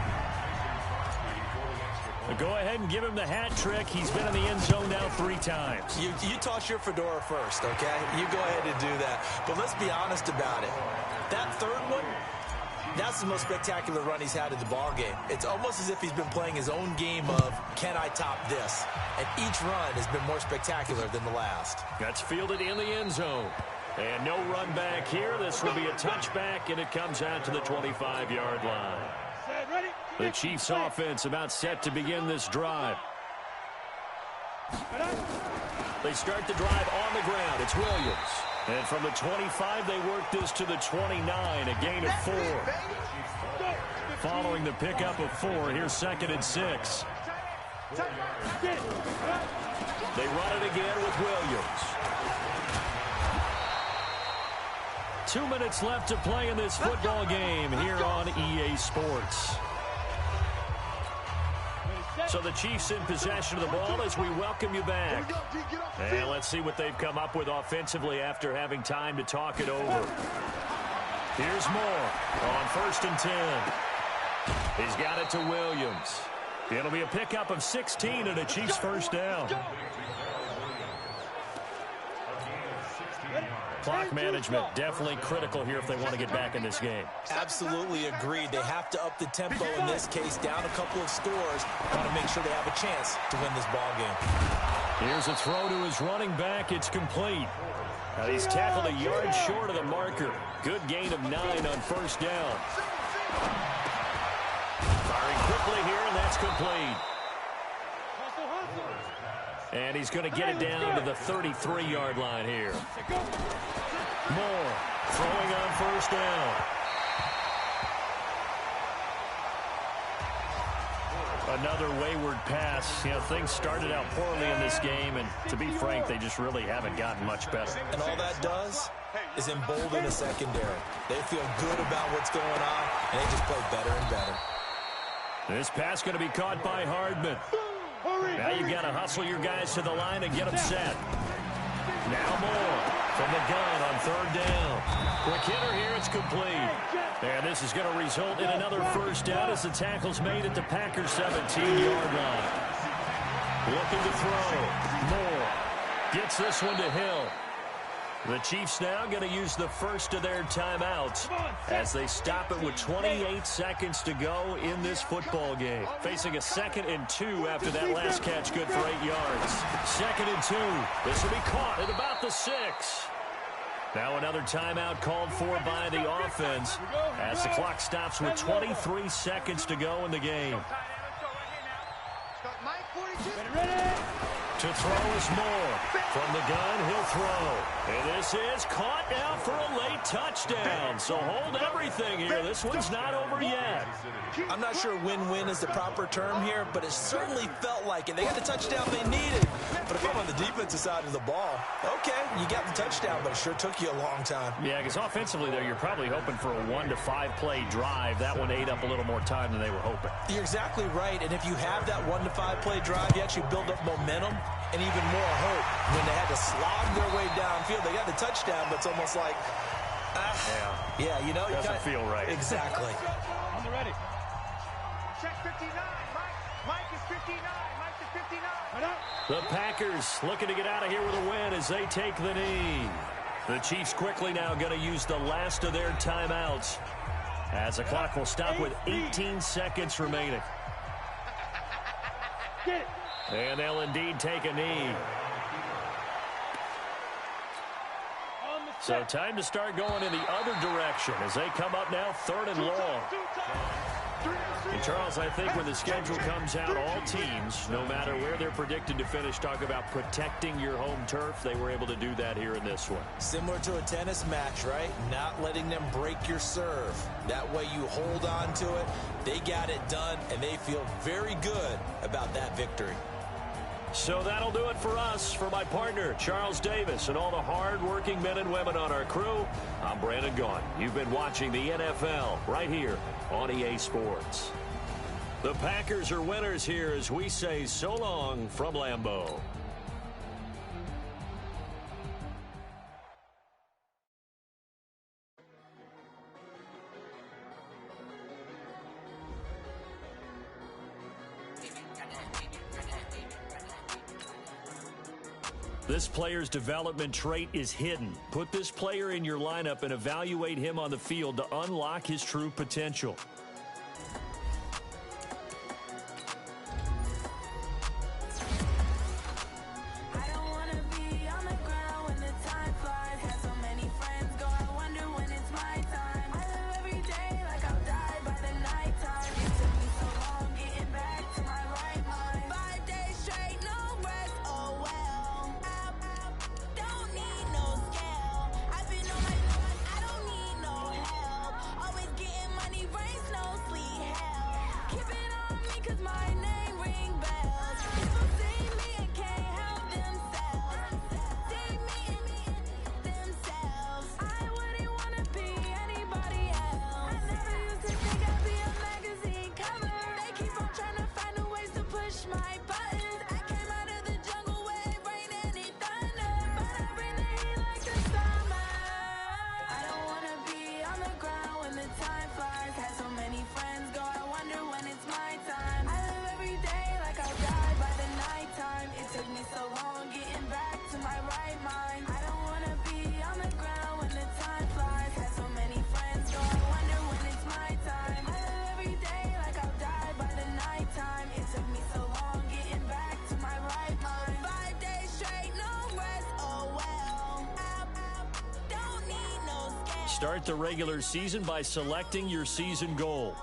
Go ahead and give him the hat trick. He's been in the end zone now 3 times. You toss your fedora first, okay? You go ahead and do that. But let's be honest about it. That third one, that's the most spectacular run he's had in the ball game. It's almost as if he's been playing his own game of, can I top this? And each run has been more spectacular than the last. That's fielded in the end zone. And no run back here. This will be a touchback, and it comes out to the 25-yard line. The Chiefs offense about set to begin this drive. They start the drive on the ground. It's Williams. And from the 25, they work this to the 29, a gain of 4. Following the pickup of 4, here's 2nd and 6. They run it again with Williams. 2 minutes left to play in this football game here on EA Sports. So the Chiefs in possession of the ball as we welcome you back. And let's see what they've come up with offensively after having time to talk it over. Here's Moore on 1st and 10. He's got it to Williams. It'll be a pickup of 16 and a Chiefs first down. Clock management definitely critical here if they want to get back in this game. Absolutely agreed. They have to up the tempo in this case, down a couple of scores. Want to make sure they have a chance to win this ball game. Here's a throw to his running back. It's complete. Now he's tackled a yard short of the marker. Good gain of 9 on 1st down. Firing quickly here, and that's complete. And he's going to get it down to the 33-yard line here. Moore throwing on 1st down. Another wayward pass. You know, things started out poorly in this game, and to be frank, they just really haven't gotten much better. And all that does is embolden the secondary. They feel good about what's going on, and they just play better and better. This pass going to be caught by Hardman. Now you've got to hustle your guys to the line and get them set. Now Moore from the gun on 3rd down. Quick hitter here, it's complete. And this is going to result in another first down as the tackle's made at the Packers 17-yard line. Looking to throw. Moore gets this one to Hill. The Chiefs now going to use the first of their timeouts as they stop it with 28 seconds to go in this football game. Facing a 2nd and 2 after that last catch, good for 8 yards. 2nd and 2. This will be caught at about the 6. Now another timeout called for by the offense as the clock stops with 23 seconds to go in the game. To throw is Moore. From the gun, he'll throw. And this is caught now for a late touchdown. So hold everything here. This one's not over yet. I'm not sure win-win is the proper term here, but it certainly felt like it. They got the touchdown they needed. But if I'm on the defensive side of the ball, okay, you got the touchdown, but it sure took you a long time. Yeah, because offensively, though, you're probably hoping for a 1 to 5 play drive. That one ate up a little more time than they were hoping. You're exactly right. And if you have that 1 to 5 play drive, you actually build up momentum and even more hope. When they had to slog their way downfield, they got the touchdown, but it's almost like, yeah, you know, doesn't feel right. Exactly. On the ready. Check 59. Mike is 59. Mike is 59. The Packers looking to get out of here with a win as they take the knee. The Chiefs quickly now going to use the last of their timeouts as the clock will stop with 18 seconds remaining. Get it. And they'll indeed take a knee. So time to start going in the other direction as they come up now 3rd and long. And Charles, I think when the schedule comes out, all teams, no matter where they're predicted to finish, talk about protecting your home turf. They were able to do that here in this one. Similar to a tennis match, right? Not letting them break your serve. That way you hold on to it. They got it done, and they feel very good about that victory. So that'll do it for us. For my partner, Charles Davis, and all the hard-working men and women on our crew, I'm Brandon Gaughan. You've been watching the NFL right here on EA Sports. The Packers are winners here as we say so long from Lambeau. This player's development trait is hidden. Put this player in your lineup and evaluate him on the field to unlock his true potential. Start the regular season by selecting your season goal.